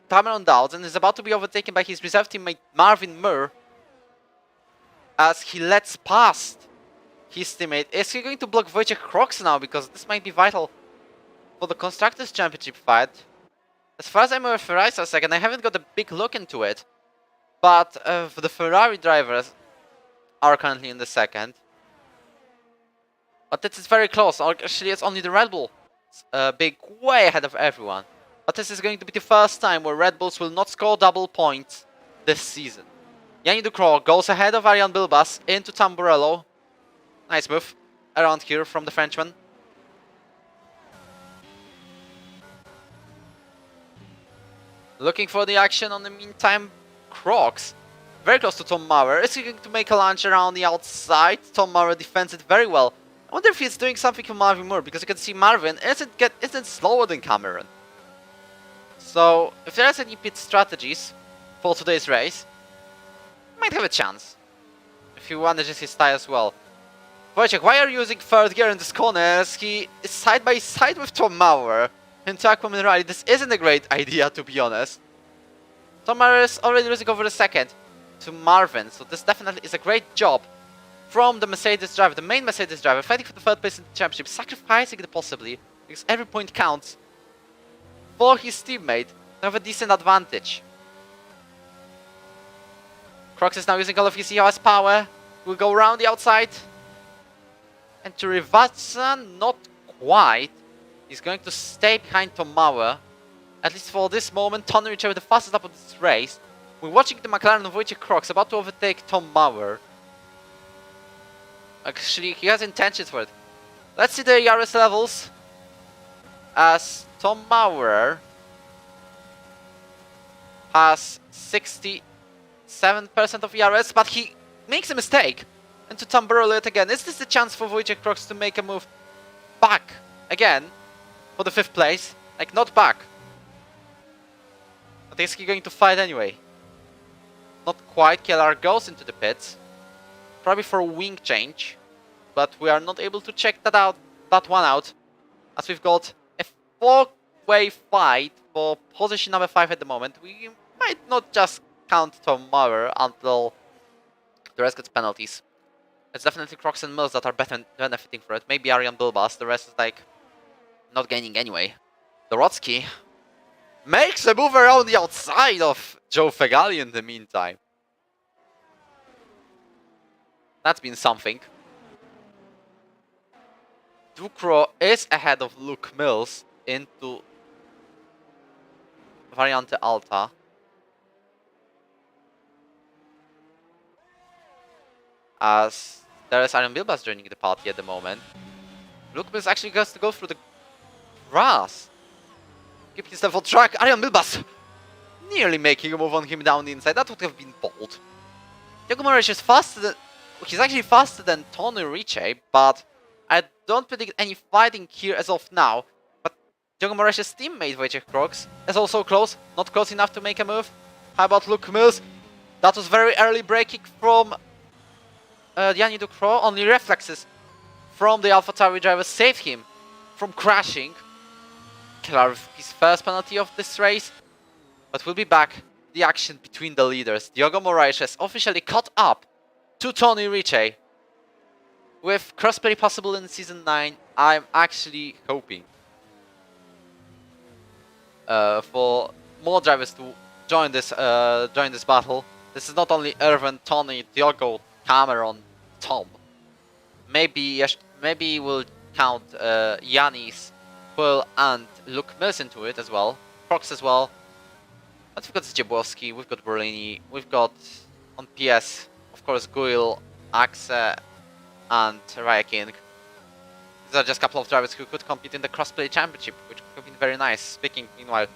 Cameron Dowds and is about to be overtaken by his reserve teammate Marvin Moore. As he lets past his teammate. Is he going to block Wojciech Kroks now? Because this might be vital for the Constructors' Championship fight. As far as I'm aware, Ferrari are second. I haven't got a big look into it, but the Ferrari drivers are currently in the second. But this is very close. Actually, it's only the Red Bull being way ahead of everyone. But this is going to be the first time where Red Bulls will not score double points this season. Yanni Ducrot goes ahead of Ariane Bilbas into Tamburello. Nice move around here from the Frenchman. Looking for the action on the meantime, Crocs. Very close to Tom Maurer. Is he going to make a launch around the outside? Tom Maurer defends it very well. I wonder if he's doing something for Marvin Moore, because you can see Marvin isn't slower than Cameron. So if there's any pit strategies for today's race, he might have a chance. If he manages his tyres well. Wojciech, why are you using third gear in this corner as he is side by side with Tom Maurer into Aquaman Rally? This isn't a great idea, to be honest. Tom Maurer is already losing over the second to Marvin, so this definitely is a great job from the Mercedes driver, the main Mercedes driver, fighting for the third place in the championship, sacrificing it possibly, because every point counts for his teammate to have a decent advantage. Crocs is now using all of his EOS power, will go around the outside, and to Rivazza, not quite. He's going to stay behind Tom Maurer, at least for this moment. Tony Ritchie with the fastest lap of this race. We're watching the McLaren of Wojciech Crocs about to overtake Tom Maurer. Actually, he has intentions for it. Let's see the ERS levels. As Tom Maurer has 67% of ERS, but he makes a mistake. And to Tamburello it again. Is this the chance for Wojciech Crocs to make a move back again for the 5th place? Like, not back. But is he going to fight anyway? Not quite. KLR goes into the pits. Probably for a wing change. But we are not able to check that one out. As we've got a 4-way fight for position number 5 at the moment. We might not just count Tom Maurer until the rest gets penalties. It's definitely Crocs and Mills that are benefiting for it. Maybe Ariane Bilbas. The rest is like not gaining anyway. Dorotsky makes a move around the outside of Joe Fegali in the meantime. That's been something. Ducrot is ahead of Luke Mills into Variante Alta. As there is Ariane Bilbas joining the party at the moment. Luke Mills actually gets to go through the grass. Keep his level track. Ariane Bilbas nearly making a move on him down the inside. That would have been bold. Diogo Moraes is faster than... He's actually faster than Tony Ritchie, but I don't predict any fighting here as of now. But Diogo Moraes' teammate Wojciech Crocs is also close. Not close enough to make a move. How about Luke Mills? That was very early braking from Yanni Ducrot. Only reflexes from the AlphaTauri driver saved him from crashing. KLR his first penalty of this race. But we'll be back. The action between the leaders. Diogo Moraes has officially caught up to Tony Ritchie. With crossplay possible in Season 9, I'm actually hoping for more drivers to join this battle. This is not only Irvin, Tony, Diogo, Cameron, Tom. Maybe we'll count Yanis, Will, and Luke Mills into it as well. Crocs as well. But we've got Zjebowski, we've got Berlini, we've got on PS, of course, Guil, Axe, and Ryakin. These are just a couple of drivers who could compete in the crossplay championship, which could have been very nice. Speaking, meanwhile,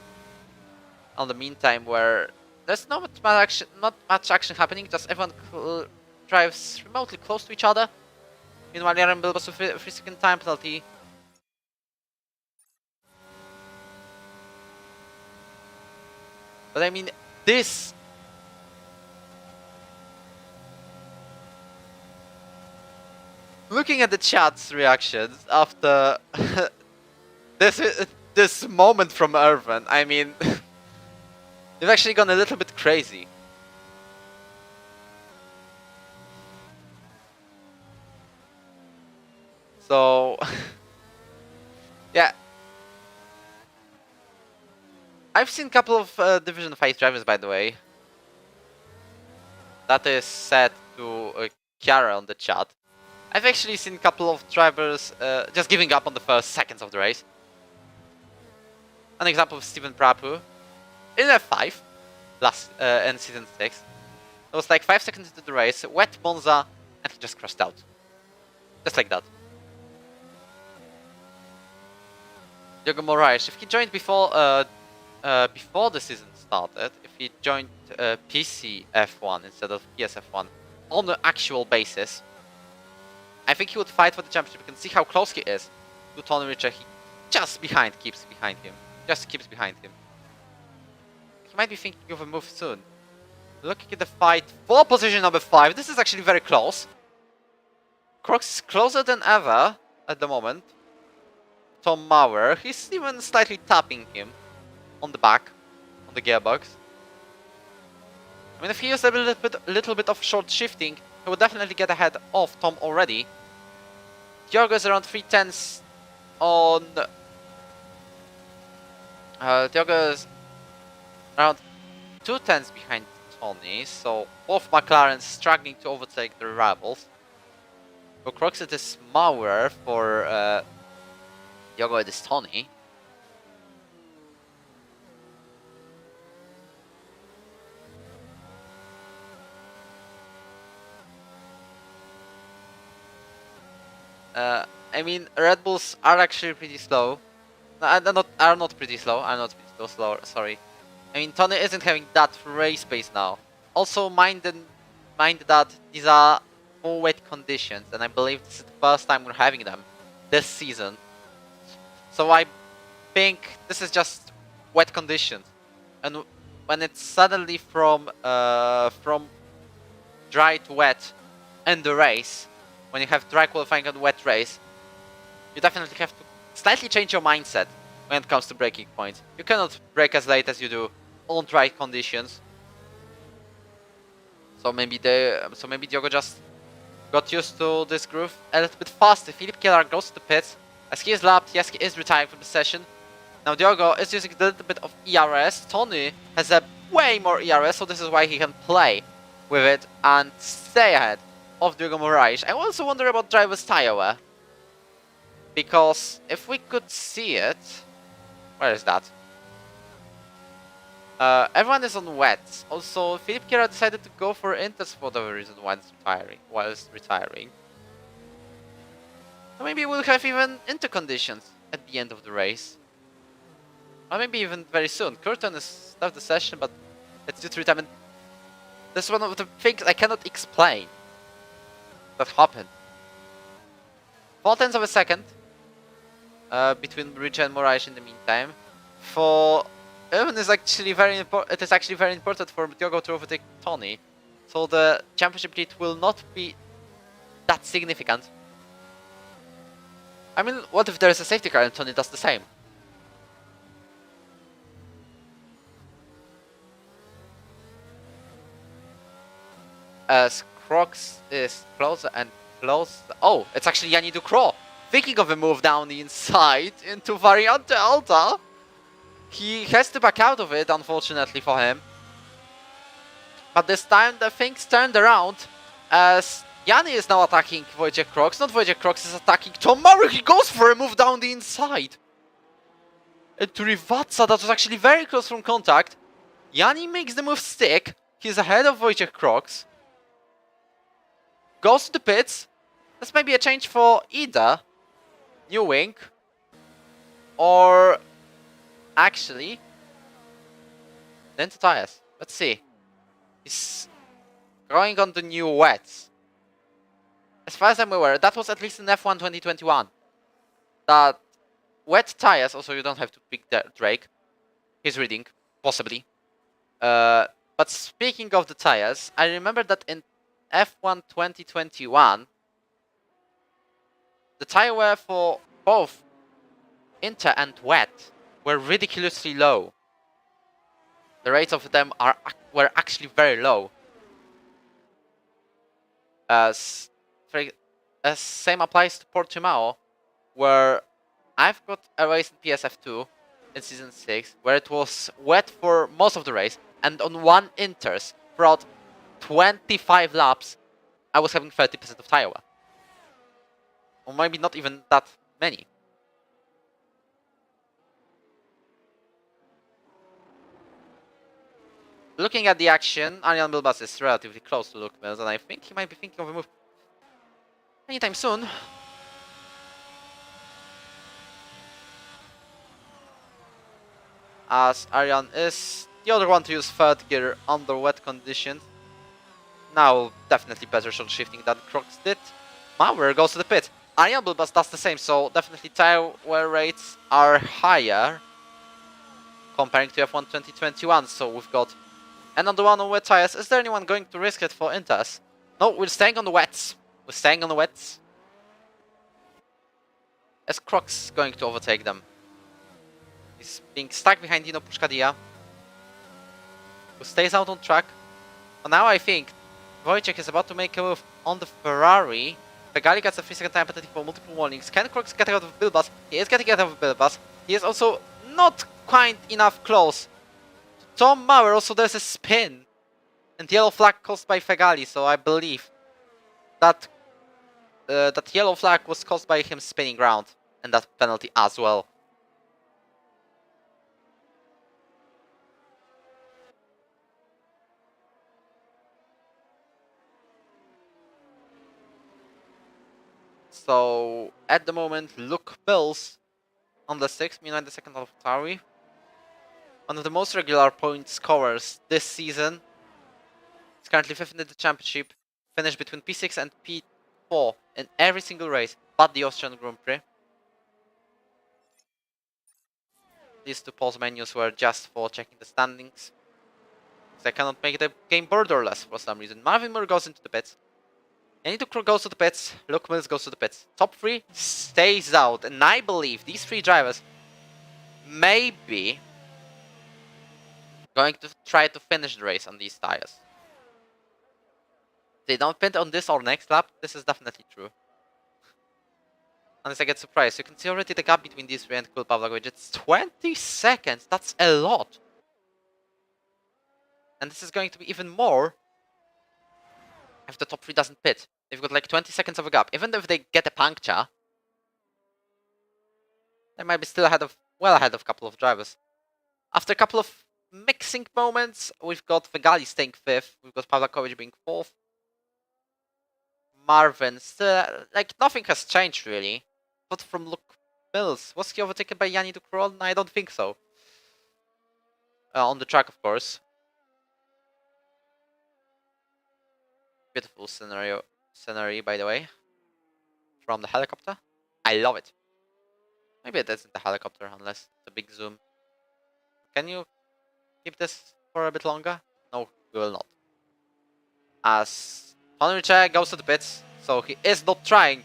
on the meantime, where there's not much action happening, just everyone drives remotely close to each other. Meanwhile, Aaron Bilbas with a 3-second time penalty. But I mean, this... Looking at the chat's reactions after this moment from Irvin, I mean, they've actually gone a little bit crazy. So, yeah. I've seen a couple of Division 5 drivers, by the way. That is said to Chiara on the chat. I've actually seen a couple of drivers just giving up on the first seconds of the race. An example of Steven Prapu in F5 in Season 6. It was like 5 seconds into the race, wet Monza, and he just crashed out. Just like that. Diogo Moraes, if he joined before the season started, if he joined PC F1 instead of PS F1 on the actual basis, I think he would fight for the championship. You can see how close he is to Tony Richter. He just keeps behind him. Just keeps behind him. He might be thinking of a move soon. Looking at the fight for position number 5. This is actually very close. Crocs is closer than ever at the moment. Tom Maurer, he's even slightly tapping him on the back, on the gearbox. I mean, if he uses a little bit of short shifting, he would definitely get ahead of Tom already. Diogo is around 3/10 on... Diogo is around 2/10 behind Tony, so both McLarens struggling to overtake their rivals. For Crocs it is Maurer, for Diogo it is Tony. I mean, Red Bulls are actually pretty slow. Are not pretty slow. Sorry. I mean, Tony isn't having that race pace now. Also, mind that these are full wet conditions, and I believe this is the first time we're having them this season. So I think this is just wet conditions, and when it's suddenly from dry to wet in the race, when you have dry qualifying and wet race, you definitely have to slightly change your mindset when it comes to braking points. You cannot brake as late as you do on dry conditions. So maybe Diogo just got used to this groove a little bit faster. Philippe Keller goes to the pits as he is lapped. Yes, he is retiring from the session. Now Diogo is using a little bit of ERS. Tony has a way more ERS, so this is why he can play with it and stay ahead of Diogo Moraes. I also wonder about driver's tire wear, because if we could see it, where is that? Everyone is on wet. Also, Philippe Kira decided to go for inters for whatever reason whilst retiring. So maybe we'll have even inter conditions at the end of the race. Or maybe even very soon. Curtin has left the session, but it's due to retirement. This is one of the things I cannot explain that happened. 4/10 of a second between Richa and Moraes in the meantime. For Irvin is actually very important. It is actually very important for Diogo to overtake Tony, so the championship lead will not be that significant. I mean, what if there is a safety car and Tony does the same? As Crocs is closer and closer. Oh, it's actually Yanni Ducrot. Thinking of a move down the inside into Variante Alta. He has to back out of it, unfortunately for him. But this time the things turned around as Yanni is now attacking Wojciech Crocs. Not Wojciech Crocs is attacking Tom Maurer. He goes for a move down the inside. And to Rivazza, that was actually very close from contact. Yanni makes the move stick. He's ahead of Wojciech Crocs. Goes to the pits. This may be a change for either New Wing or actually Lento tires. Let's see. He's going on the new wets. As far as I'm aware, that was at least in F1 2021. That wet tires, also you don't have to pick the Drake. He's reading, possibly. But speaking of the tires, I remember that in F1 2021, the tire wear for both Inter and wet were ridiculously low. The rates of them were actually very low. As same applies to Portimao, where I've got a race in PSF2 in Season 6, where it was wet for most of the race, and on one inters, throughout 25 laps, I was having 30% of tire wear. Or maybe not even that many. Looking at the action, Arjan Bilbas is relatively close to Luke Mills, and I think he might be thinking of a move anytime soon. As Arjan is the other one to use third gear under wet conditions. Now, definitely better shot shifting than Crocs did. Maurer goes to the pit. Arjan Bilbas does the same, so definitely tire wear rates are higher comparing to F1 2021. So we've got another one on wet tires. Is there anyone going to risk it for Inters? No, we're staying on the wets. We're staying on the wets. As Crocs going to overtake them. He's being stuck behind Dino Puszkadia, who stays out on track. But now I think Wojciech is about to make a move on the Ferrari. Fegali gets a 3-second time penalty for multiple warnings. Can Crocs get out of Bilbas? He is getting out of Bilbas. He is also not quite enough close to Tom Maurer. Also, there's a spin and yellow flag caused by Fegali. So I believe that that yellow flag was caused by him spinning around, and that penalty as well. So at the moment, Luke Mills on the 6th, meanwhile the second of Tauri. One of the most regular point scorers this season. He's currently 5th in the championship, finished between P6 and P4 in every single race, but the Austrian Grand Prix. These two pause menus were just for checking the standings. I cannot make the game borderless for some reason. Marvin Moore goes into the pits. Yannick goes to the pits, Luke Mills goes to the pits. Top 3 stays out, and I believe these 3 drivers may be going to try to finish the race on these tires. If they don't pit on this or next lap, this is definitely true. Unless I get surprised. You can see already the gap between these 3 and Kul Pawlakowicz. It's 20 seconds, that's a lot. And this is going to be even more if the top 3 doesn't pit. They've got like 20 seconds of a gap. Even if they get a puncture, they might be still ahead of, well ahead of a couple of drivers. After a couple of mixing moments, we've got Fegali staying 5th. We've got Pawlakowicz being 4th. Marvin still, like nothing has changed really. But from Luke Mills, was he overtaken by Yanni Ducrol? No, I don't think so. On the track, of course. Beautiful scenery, by the way, from the helicopter. I love it. Maybe it isn't the helicopter unless it's a big zoom. Can you keep this for a bit longer? No, we will not. As Tony Ritchie goes to the pits, so he is not trying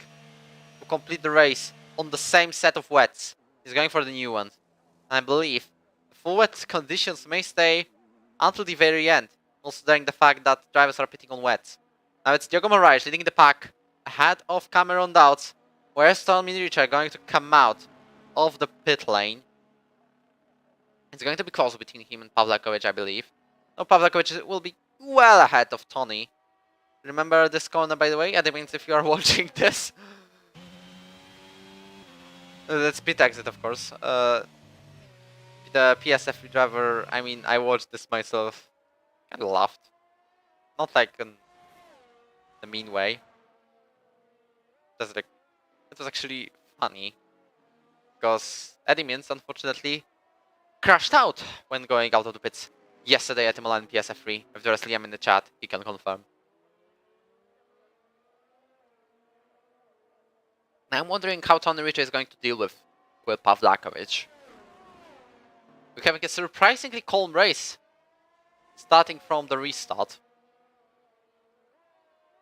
to complete the race on the same set of wets. He's going for the new ones. And I believe the full wet conditions may stay until the very end, considering the fact that drivers are pitting on wets. Now it's Diogo Moraes leading the pack ahead of Cameron Dowds. Where's Tommy Ritchie going to come out of the pit lane? It's going to be close between him and Pawlakowicz, I believe. No, Pawlakowicz will be well ahead of Tony. Remember this corner, by the way? That means if you are watching this. That's pit exit, of course. The PSF driver, I mean, I watched this myself. Kind of laughed. Not like in the mean way. It was actually funny. Because Eddie Mintz, unfortunately, crashed out when going out of the pits yesterday at Milan PSF3. If there is Liam in the chat, he can confirm. Now I'm wondering how Tony Ritchie is going to deal with Pawlakowicz. We're having a surprisingly calm race, starting from the restart.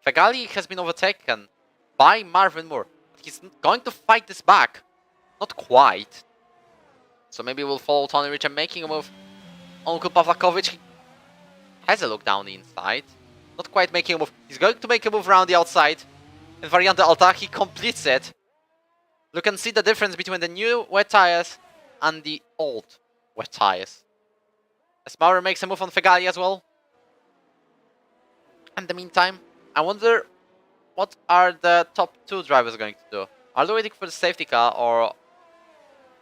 Fegali has been overtaken by Marvin Moore. He's going to fight this back. Not quite. So maybe we'll follow Tony Ritchie making a move on Pawlakowicz. He has a look down the inside. Not quite making a move. He's going to make a move around the outside. In Variante Alta, he completes it. You can see the difference between the new wet tires and the old wet tires. As Maurer makes a move on Fegali as well. In the meantime, I wonder what are the top 2 drivers going to do? Are they waiting for the safety car, or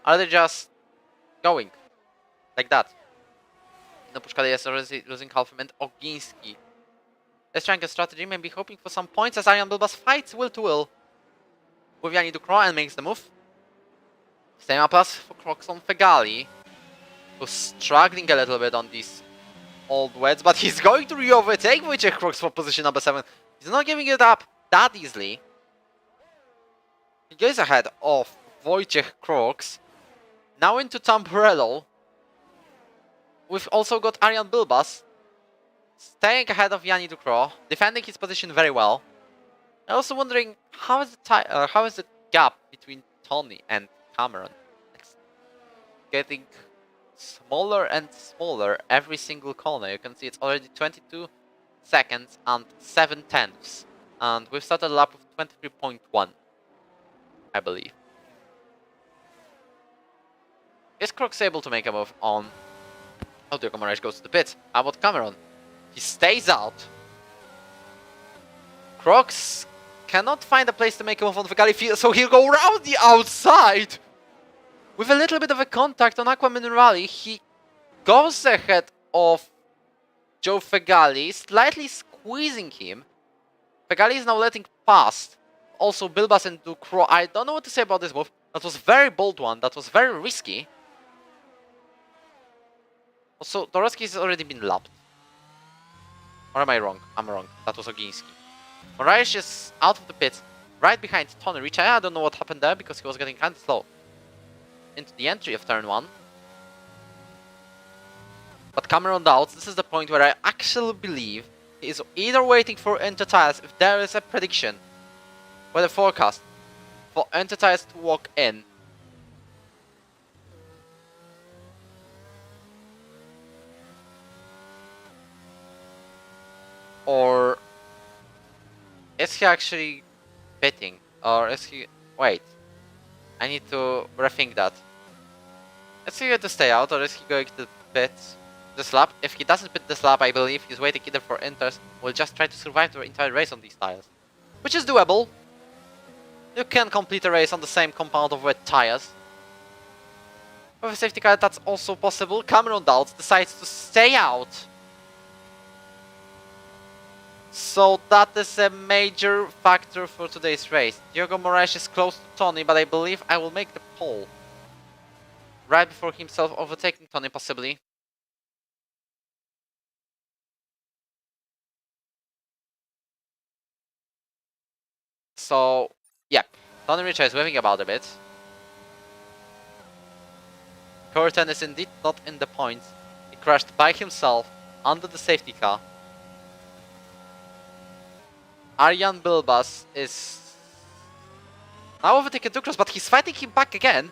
are they just going like that? No, Puszkala is already losing half a minute. Ogiński is trying a strategy, maybe hoping for some points as Arjan Bilbas fights will to will with Yanni Ducro and makes the move. Same applies for Crocs on Fegali, who's struggling a little bit on these old wets, but he's going to re-overtake Wojciech Crocs for position number 7. He's not giving it up that easily. He goes ahead of Wojciech Crocs. Now into Tamburello. We've also got Arjan Bilbas staying ahead of Yanni Ducro, defending his position very well. I'm also wondering how is the gap between Tony and Cameron? It's getting smaller and smaller every single corner. You can see it's already 22 seconds and 7 tenths. And we've started a lap with 23.1, I believe. Is Crocs able to make a move on... Oh, Diego Moraes goes to the pit. How about Cameron? He stays out. Crocs cannot find a place to make a move on the Fegali, so he'll go around the outside. With a little bit of a contact on Aqua Minerali, he goes ahead of Joe Fegali, slightly squeezing him. Fegali is now letting past. Also, Bilbas and Ducro. I don't know what to say about this move. That was a very bold one. That was very risky. Also, Dorowski has already been lapped. Or am I wrong? I'm wrong. That was Ogiński. Moraes is out of the pit, right behind Tony Ricci. I don't know what happened there because he was getting kind of slow into the entry of turn 1. But Cameron doubts. This is the point where I actually believe he is either waiting for Entertires if there is a prediction, weather forecast, for Entertires to walk in. Or is he actually pitting? Or is he... Wait. I need to rethink that. Is he going to stay out or is he going to pit this lap? If he doesn't pit this lap, I believe he's waiting either for Inters or will just try to survive the entire race on these tires. Which is doable. You can complete a race on the same compound of wet tires. With a safety car, that's also possible. Cameron Dowds decides to stay out. So that is a major factor for today's race. Diogo Moraes is close to Tony, but I believe I will make the pole right before himself overtaking Tony, possibly. So, yeah, Tony Ricci is waving about a bit. Curtin is indeed not in the points. He crashed by himself under the safety car. Arjan Bilbas is now overtaken Ducros, but he's fighting him back again.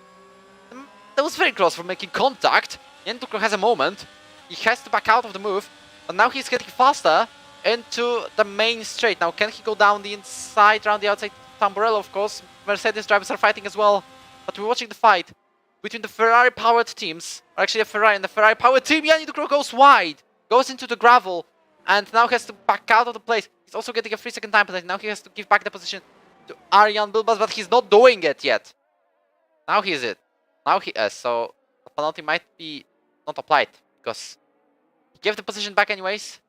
That was very close for making contact. Jan Ducro has a moment. He has to back out of the move, but now he's getting faster into the main straight. Now, can he go down the inside, around the outside? Tamburello, of course. Mercedes drivers are fighting as well, but we're watching the fight between the Ferrari-powered teams. Or actually, a Ferrari and the Ferrari-powered team. Jan Ducro goes wide, goes into the gravel, and now has to back out of the place. He's also getting a 3-second time penalty. Now he has to give back the position to Arjan Bilbas, but he's not doing it yet. Now he is it. Now he is. So the penalty might be not applied because he gave the position back anyways.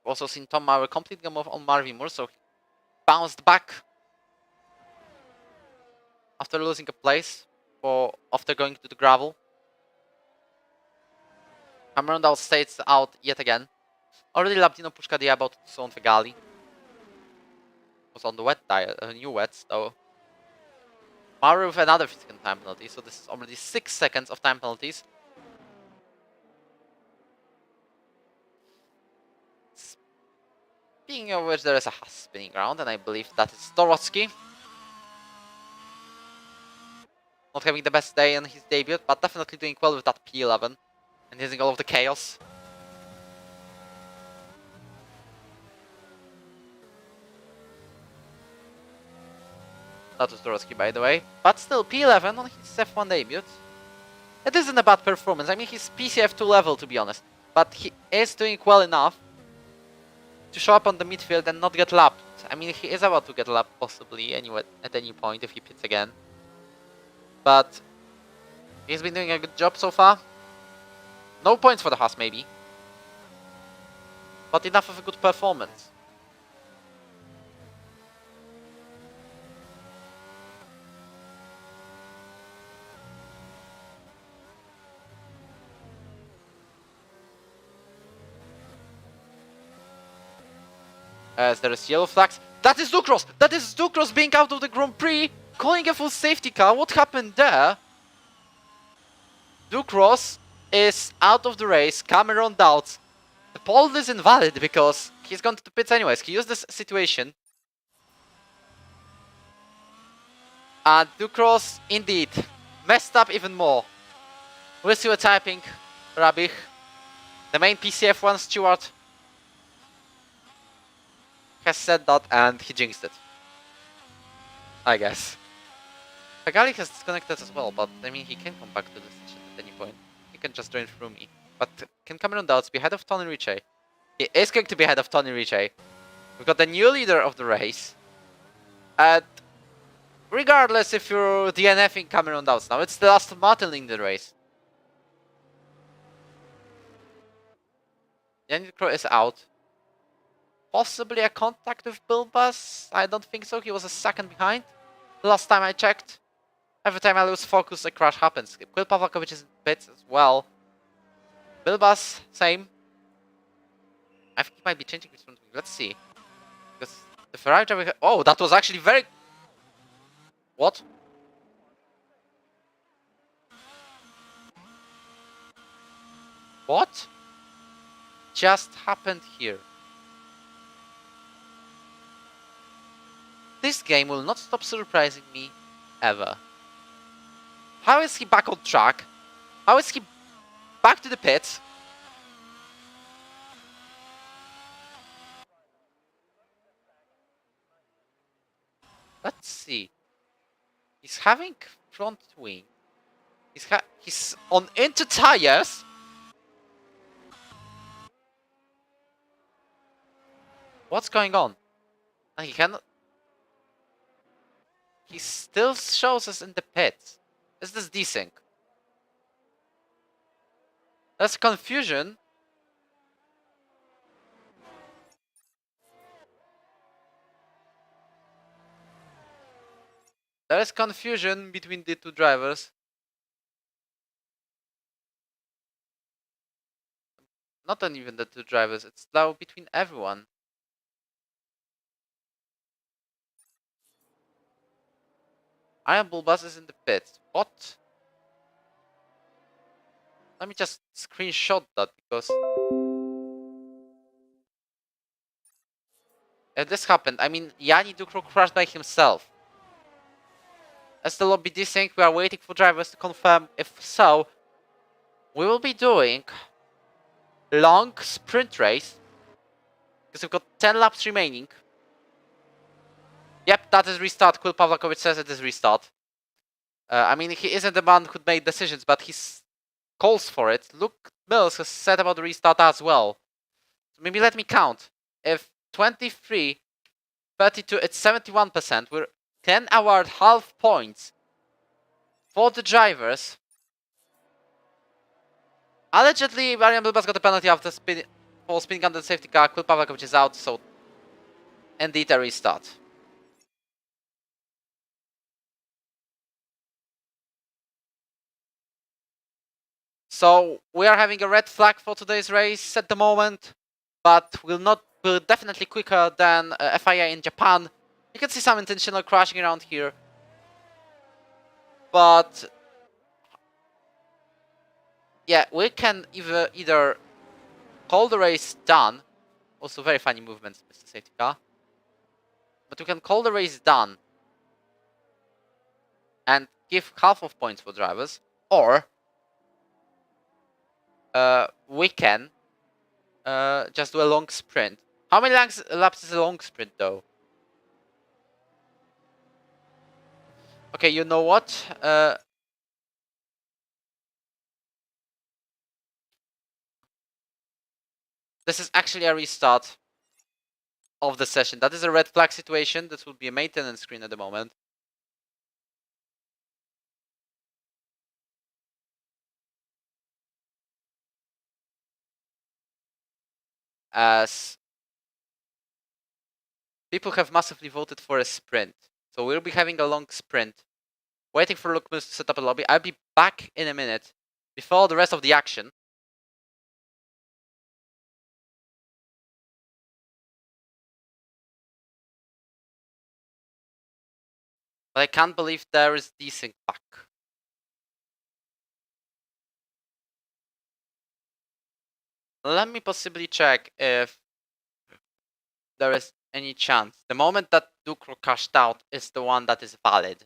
We've also seen Tom Maurer completing a move on Marvin Moore, so he bounced back after losing a place after going to the gravel. Cameron Dowd stays out yet again. Already Labdino Puszkala about to do on Fegali. Was on the wet tire, new wets though. Maurer with another 3-second time penalty, so this is already 6 seconds of time penalties. Speaking of which, there is a spinning round, and I believe that is Dorowski. Not having the best day in his debut, but definitely doing well with that P11 and using all of the chaos. That was Dorowski, by the way, but still P11 on his F1 debut. It isn't a bad performance. I mean, he's PC F2 level, to be honest. But he is doing well enough to show up on the midfield and not get lapped. I mean, he is about to get lapped possibly anyway at any point if he pits again. But he's been doing a good job so far. No points for the Haas, maybe. But enough of a good performance. As there is yellow flags. That is Ducros! That is Ducros being out of the Grand Prix! Calling a full safety car. What happened there? Ducros is out of the race. Cameron doubts. The pole is invalid because he's gone to the pits anyways. He used this situation. And Ducros indeed messed up even more. We'll see what's happening. Rabich, the main Pc F1 steward, has said that and he jinxed it. I guess. Pagali has disconnected as well, but I mean he can come back to the station at any point. He can just join through me. But can Cameron Doubts be ahead of Tony Ritchie? He is going to be ahead of Tony Ritchie. We've got the new leader of the race. And regardless if you're DNFing Cameron Doubts now, it's the last Martin leading the race. Yannick Crow is out. Possibly a contact with Bilbas? I don't think so. He was a second behind. Last time I checked. Every time I lose focus, a crash happens. Quil Pavlakovic is in pits as well. Bilbas, same. I think he might be changing his front wing. Let's see. Because the Ferrari driver... Oh, that was actually very... What? What just happened here? This game will not stop surprising me ever. How is he back on track? How is he back to the pits? Let's see. He's having front wing. He's on into tires. What's going on? And he cannot. He still shows us in the pit. Is this desync? There's confusion. There is confusion between the two drivers. Not even the two drivers, it's now between everyone. Iron Bulbas is in the pit. What? Let me just screenshot that because if this happened, I mean Yanni Ducro crashed by himself. As the lobby desync, we are waiting for drivers to confirm. If so, we will be doing long sprint race because we've got 10 laps remaining. Yep, that is restart. Quil Pavlakovic says it is restart. I mean, he isn't the man who made decisions, but he calls for it. Luke Mills has said about the restart as well. So maybe let me count. If 23, 32, it's 71%. We're 10 award half points for the drivers. Allegedly, Marian Bilbas got a penalty after for spinning under the safety car. Quil Pavlakovic is out, so indeed a restart. So we are having a red flag for today's race at the moment, but we're definitely quicker than FIA in Japan. You can see some intentional crashing around here, but yeah, we can either call the race done. Also, very funny movements, Mr. Safety Car. But we can call the race done and give half of points for drivers, or we can just do a long sprint. How many laps is a long sprint though? Okay, you know what? this is actually a restart of the session. That is a red flag situation. This will be a maintenance screen at the moment. As people have massively voted for a sprint. So we'll be having a long sprint. Waiting for Lukmus to set up a lobby. I'll be back in a minute before the rest of the action. But I can't believe there is desync back. Let me possibly check if there is any chance. The moment that Dukro cashed out is the one that is valid.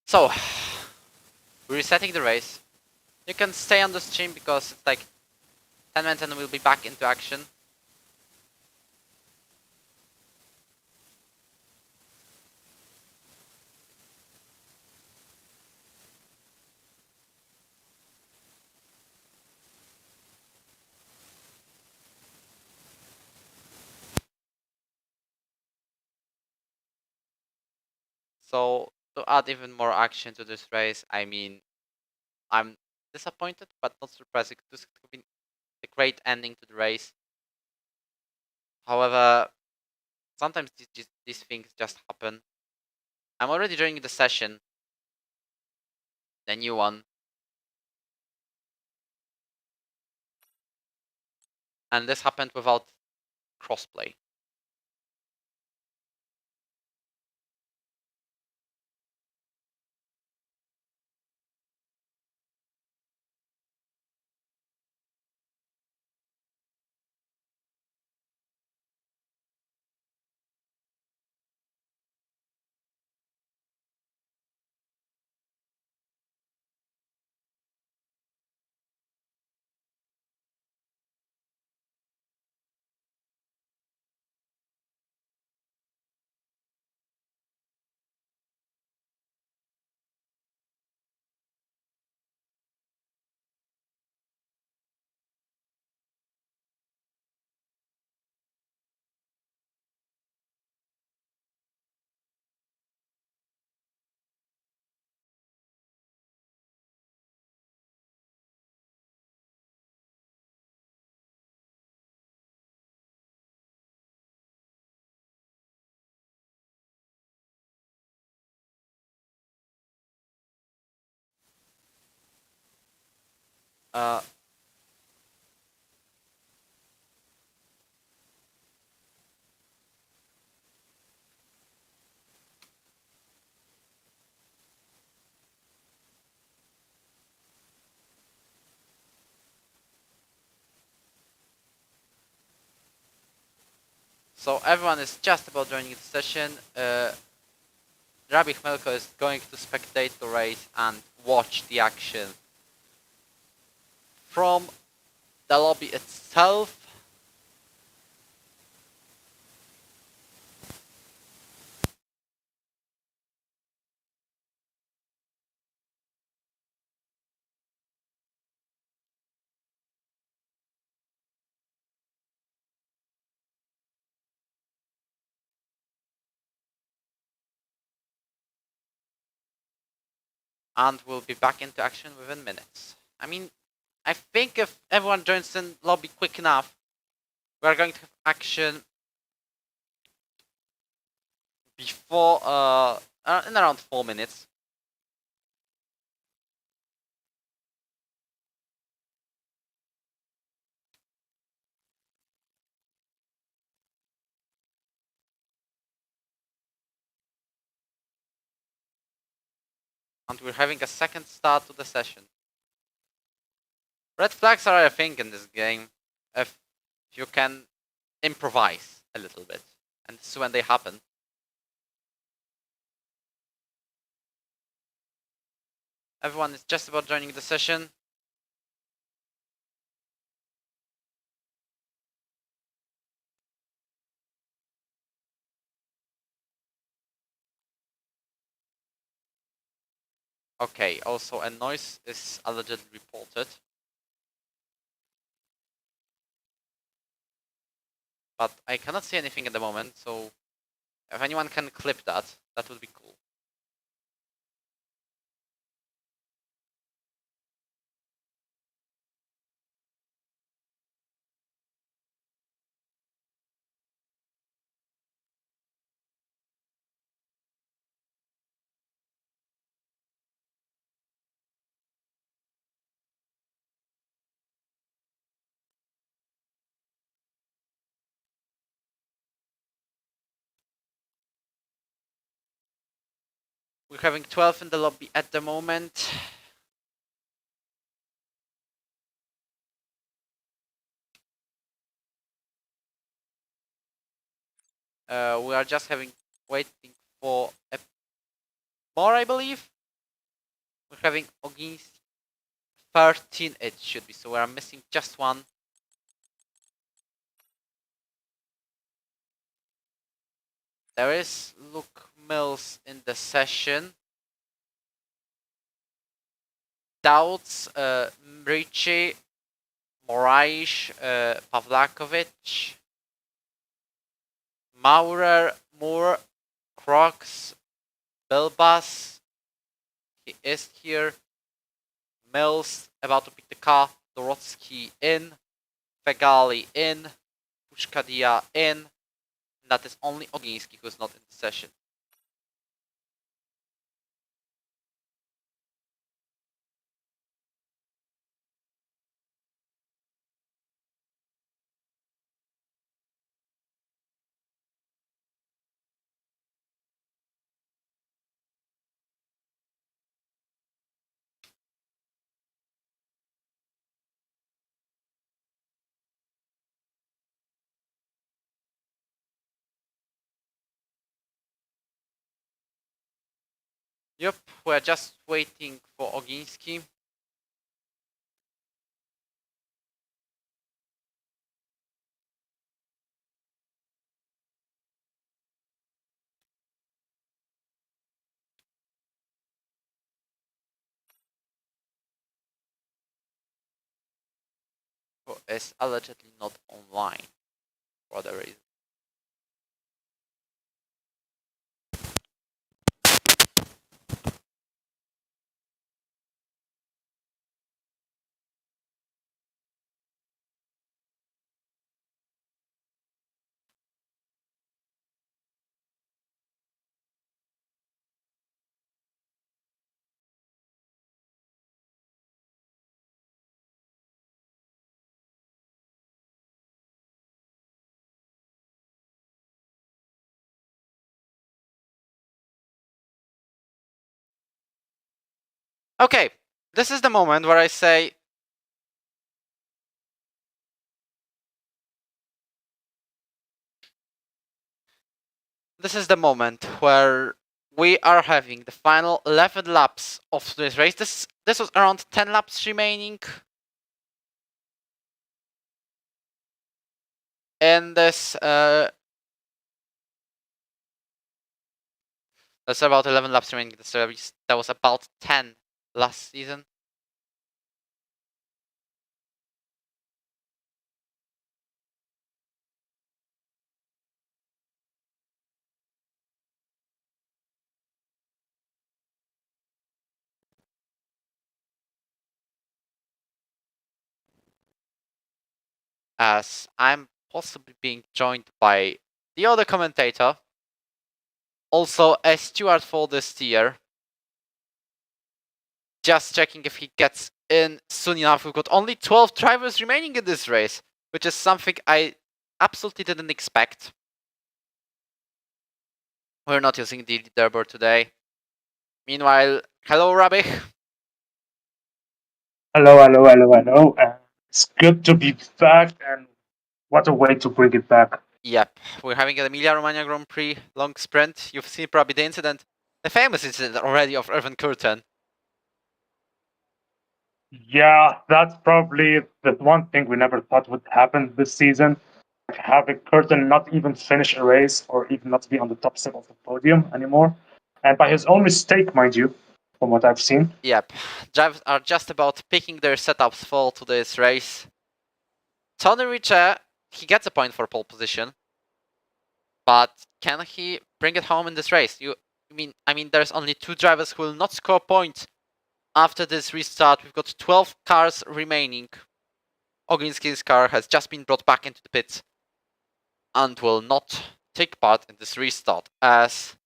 So, we're resetting the race. You can stay on the stream because it's like 10 minutes and we'll be back into action. So, to add even more action to this race, I mean, I'm disappointed but not surprised. This could have been a great ending to the race. However, sometimes these things just happen. I'm already joining the session, the new one. And this happened without crossplay. Uh, so everyone is just about joining the session. Rabbi Chmelko is going to spectate the race and watch the action from the lobby itself. And we'll be back into action within minutes. I mean, I think if everyone joins in lobby quick enough, we're going to have action before in around 4 minutes. And we're having a second start to the session. Red flags are a thing in this game if you can improvise a little bit. And this is when they happen. Everyone is just about joining the session. Okay, also a noise is allegedly reported. But I cannot see anything at the moment, so if anyone can clip that, that would be cool. We're having 12 in the lobby at the moment. We are just waiting for more, I believe. We're having Oginski 13, it should be, so we are missing just one. There is Luke Mills in the session. Doubts, Mrici, Moraes, Pavlakovic, Maurer, Moore, Crocs, Bilbas. He is here. Mills about to pick the car. Dorotsky in. Fegali in. Pushkadia in. And that is only Oginski who is not in the session. Yep, we're just waiting for Oginski. Who is allegedly not online for whatever reason. Okay, this is the moment where I say this is the moment where we are having the final 11 laps of this race. This was around 10 laps remaining. And this that's about 11 laps remaining in the service. That was about 10 last season. As I'm possibly being joined by the other commentator, also a steward for this tier. Just checking if he gets in soon enough. We've got only 12 drivers remaining in this race, which is something I absolutely didn't expect. We're not using the leaderboard today. Meanwhile, hello, Rabbi. Hello. It's good to be back, and what a way to bring it back. Yep, we're having an Emilia-Romagna Grand Prix long sprint. You've seen probably the incident, the famous incident already of Irvin Curtin. Yeah, that's probably the one thing we never thought would happen this season. Having Curtin not even finish a race or even not be on the top step of the podium anymore. And by his own mistake, mind you, from what I've seen. Yep, drivers are just about picking their setups for today's race. Tony Richer, he gets a point for pole position, but can he bring it home in this race? I mean, there's only 2 drivers who will not score points after this restart. We've got 12 cars remaining. Oginski's car has just been brought back into the pits and will not take part in this restart, as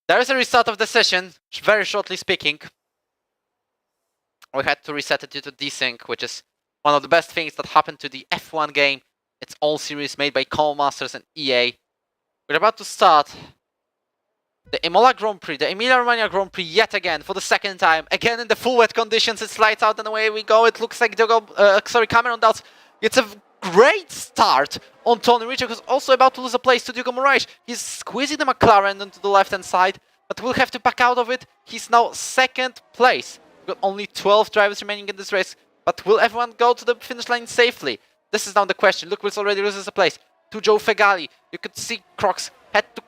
there is a restart of the session, very shortly speaking. We had to reset it due to desync, which is one of the best things that happened to the F1 game. It's all series made by Masters and EA. We're about to start the Emilia-Romagna Grand Prix yet again for the second time. Again in the full wet conditions, it's lights out and away we go. It looks like Cameron Doubts. It's a great start on Tony Richter, who's also about to lose a place to Diogo Moraes. He's squeezing the McLaren onto the left-hand side, but will have to back out of it. He's now second place. We've got only 12 drivers remaining in this race, but will everyone go to the finish line safely? This is now the question. Luke Wills already loses a place to Joe Fegali. You could see Crocs had to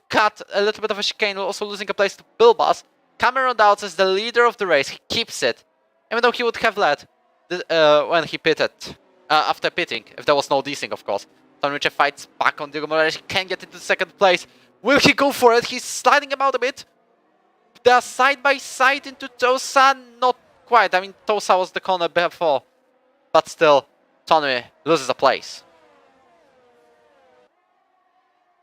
cut a little bit of a chicane, also losing a place to Bilbas. Cameron Doubts is the leader of the race. He keeps it, even though he would have led when he pitted, after pitting, if there was no desync, of course. Tony Richter fights back on Diogo Moraes. He can get into second place. Will he go for it? He's sliding about a bit. They're side by side into Tosa. Not quite. I mean, Tosa was the corner before, but still, Tony loses a place.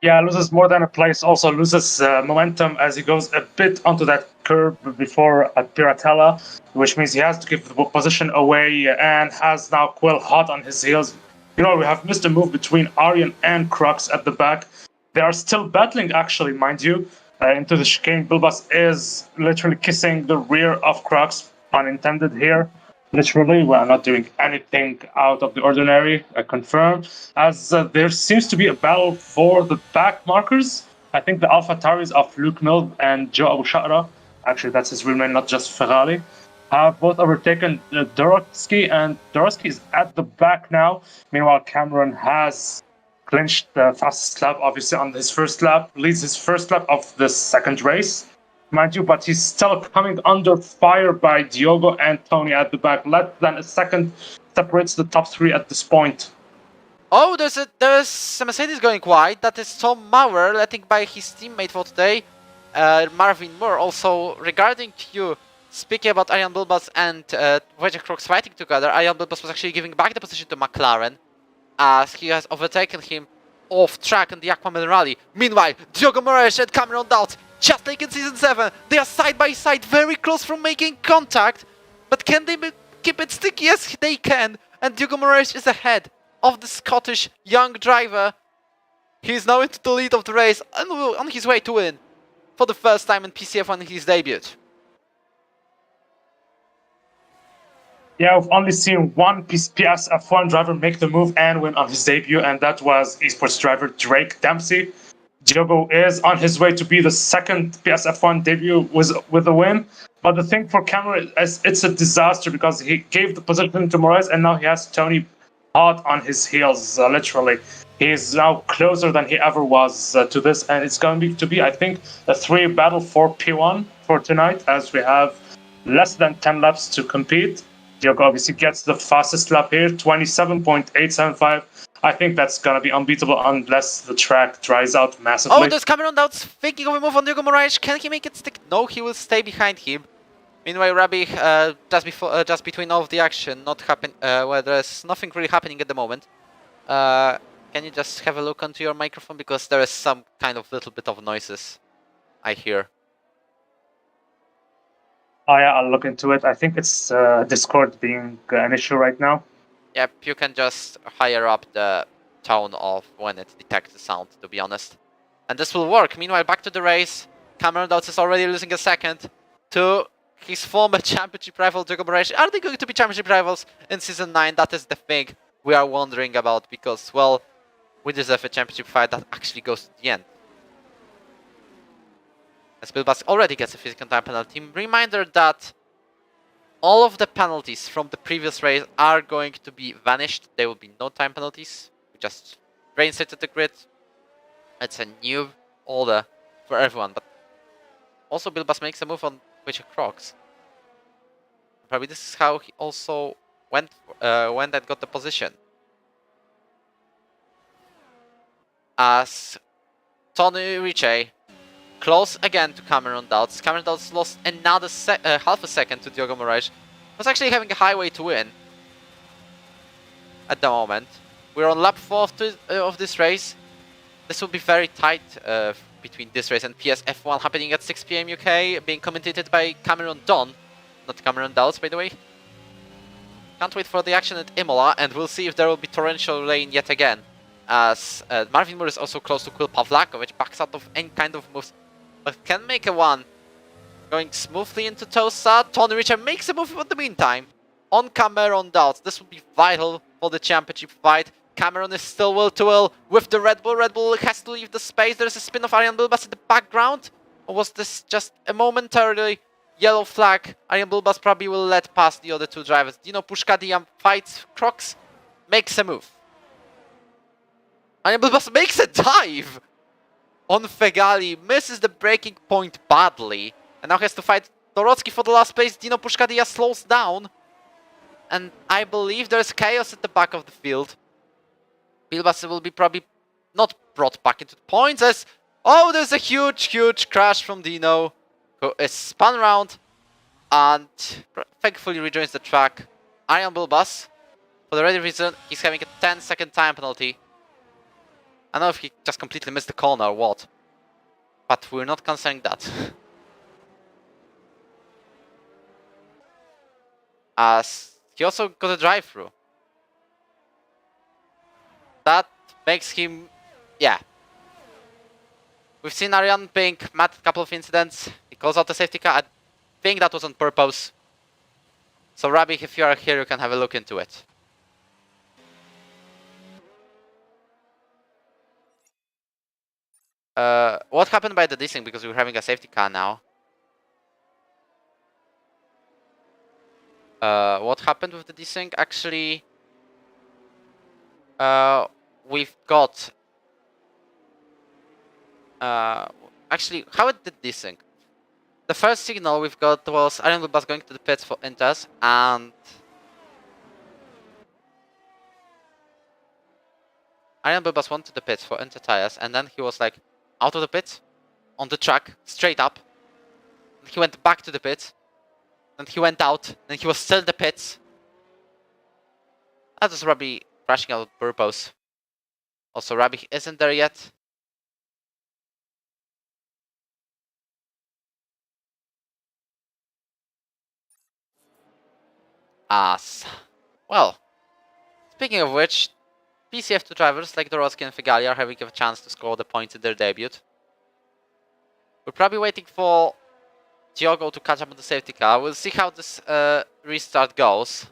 Yeah, loses more than a place, also loses momentum as he goes a bit onto that curb before Piratella, which means he has to give the position away and has now Quill hot on his heels. You know, we have missed a move between Aryan and Crux at the back. They are still battling, actually, mind you, into the chicane. Bilbas is literally kissing the rear of Crux, pun intended here. Literally, we are not doing anything out of the ordinary, I confirm, as there seems to be a battle for the back markers. I think the Alpha Taris of Luke Mill and Joe Abu Shara, actually that's his real name, not just Ferrari, have both overtaken Dorosky, and Dorosky is at the back now. Meanwhile, Cameron has clinched the fastest lap, obviously, on his first lap, leads his first lap of the second race, mind you, but he's still coming under fire by Diogo and Tony at the back. Less than a second separates the top 3 at this point. Oh, there's a Mercedes going wide. That is Tom Maurer letting by his teammate for today, Marvin Moore. Also, regarding you speaking about Arjan Bilbas and Roger Crocs fighting together, Arjan Bilbas was actually giving back the position to McLaren, as he has overtaken him off track in the Aquaman rally. Meanwhile, Diogo Moraes and Cameron Doubts, just like in Season 7, they are side by side, very close from making contact. But can they keep it sticky? Yes, they can. And Diogo Moraes is ahead of the Scottish young driver. He is now into the lead of the race and on his way to win for the first time in PCF1 in his debut. Yeah, we've only seen one PS F1 driver make the move and win on his debut, and that was esports driver Drake Dempsey. Diogo is on his way to be the second PS F1 debut with a win. But the thing for Cameron is it's a disaster because he gave the position to Moraes and now he has Tony hot on his heels, literally. He is now closer than he ever was to this, and it's going to be, I think, a 3 battle for P1 for tonight, as we have less than 10 laps to compete. Diogo obviously gets the fastest lap here, 27.875. I think that's going to be unbeatable unless the track dries out massively. Oh, there's Cameron Doubts thinking of a move on Diogo Moraes. Can he make it stick? No, he will stay behind him. Meanwhile, Rabbi, just between all of the action, not happen, where there's nothing really happening at the moment. Can you just have a look onto your microphone, because there is some kind of little bit of noises I hear. Oh yeah, I'll look into it. I think it's Discord being an issue right now. Yep, you can just higher up the tone of when it detects the sound, to be honest. And this will work. Meanwhile, back to the race. Cameron Dowds is already losing a second to his former championship rival, Jacob Reich. Are they going to be championship rivals in Season 9? That is the thing we are wondering about, because, well, we deserve a championship fight that actually goes to the end. As Bilbas already gets a physical time penalty. Reminder that all of the penalties from the previous race are going to be vanished. There will be no time penalties. We just reinstated the grid. It's a new order for everyone. But also Bilbas makes a move on Witcher Crocs. Probably this is how he also went and got the position. As Tony Ricci close again to Cameron Dowds. Cameron Dowds lost another half a second to Diogo Moraes. Was actually having a highway to win at the moment. We're on lap 4 of this race. This will be very tight between this race and PS F1 happening at 6 PM UK, being commentated by Cameron Dunn, not Cameron Dowds, by the way. Can't wait for the action at Imola, and we'll see if there will be torrential rain yet again, as Marvin Moore is also close to Kul Pavlakovic, backs out of any kind of moves, but can make a one. Going smoothly into Tosa, Tony Richard makes a move in the meantime on Cameron Dowds. This will be vital for the championship fight. Cameron is still will-to-will with the Red Bull. Red Bull has to leave the space. There's a spin of Arjan Bilbas in the background. Or was this just a momentarily yellow flag? Arjan Bilbas probably will let pass the other two drivers. Dino Pushkadian fights Crocs, makes a move. Arjan Bilbas makes a dive on Fegali, misses the breaking point badly, and now has to fight Dorocki for the last place. Dino Pushkadia slows down, and I believe there's chaos at the back of the field. Bilbas will be probably not brought back into the points as... Oh, there's a huge crash from Dino, who is spun around and thankfully rejoins the track. Arjan Bilbas, for the ready reason, he's having a 10-second time penalty. I don't know if he just completely missed the corner or what, but we're not considering that. As he also got a drive-through. That makes him, yeah. We've seen Arjan being mad at a couple of incidents. He calls out the safety car. I think that was on purpose. So Rabbi, if you are here, you can have a look into it. What happened by the desync, because we were having a safety car now? What happened with the desync? Actually, we've got... actually, how it did desync? The first signal we've got was Arjan Bilbas going to the pits for Inters, and... Arjan Bilbas went to the pits for Inter tires, and then he was like out of the pits, on the track, straight up. And he went back to the pits, and he went out, and he was still in the pits. That was Rabbi crashing out of purpose. Also, Rabbi isn't there yet. As well, speaking of which, PCF2 drivers like Dorocki and Fegali are having a chance to score the points in their debut. We're probably waiting for Diogo to catch up on the safety car. We'll see how this restart goes.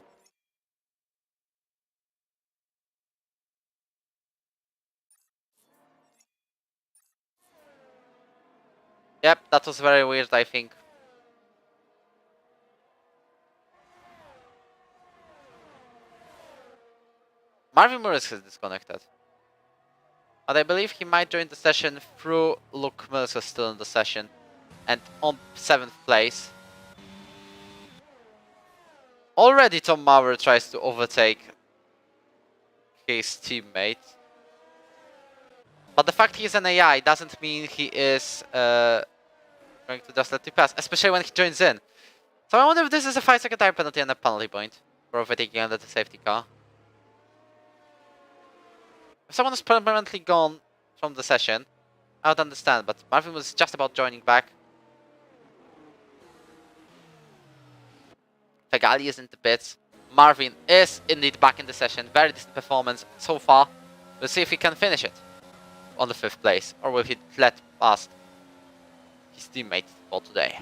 Yep, that was very weird, I think. Marvin Morris is disconnected. But I believe he might join the session through Luke Mills is still in the session. And on 7th place. Already Tom Maurer tries to overtake his teammate. But the fact he's an AI doesn't mean he is going to just let it pass, especially when he joins in. So I wonder if this is a 5-second time penalty and a penalty point for overtaking under the safety car. If someone is permanently gone from the session, I would understand, but Marvin was just about joining back. Fegali is in the pits. Marvin is indeed back in the session. Very decent performance so far. We'll see if he can finish it on the 5th place, or will he let past? his teammates for today.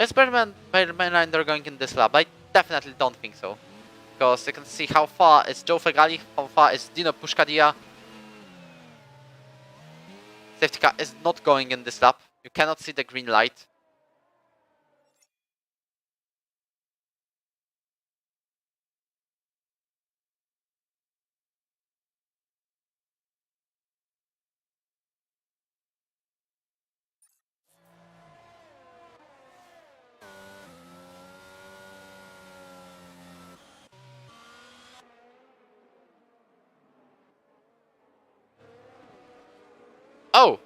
Is Berliner going in this lap? I definitely don't think so. Because you can see how far is Joe Fegali, how far is Dino Pushkadia. Safety car is not going in this lap. You cannot see the green light. Oh!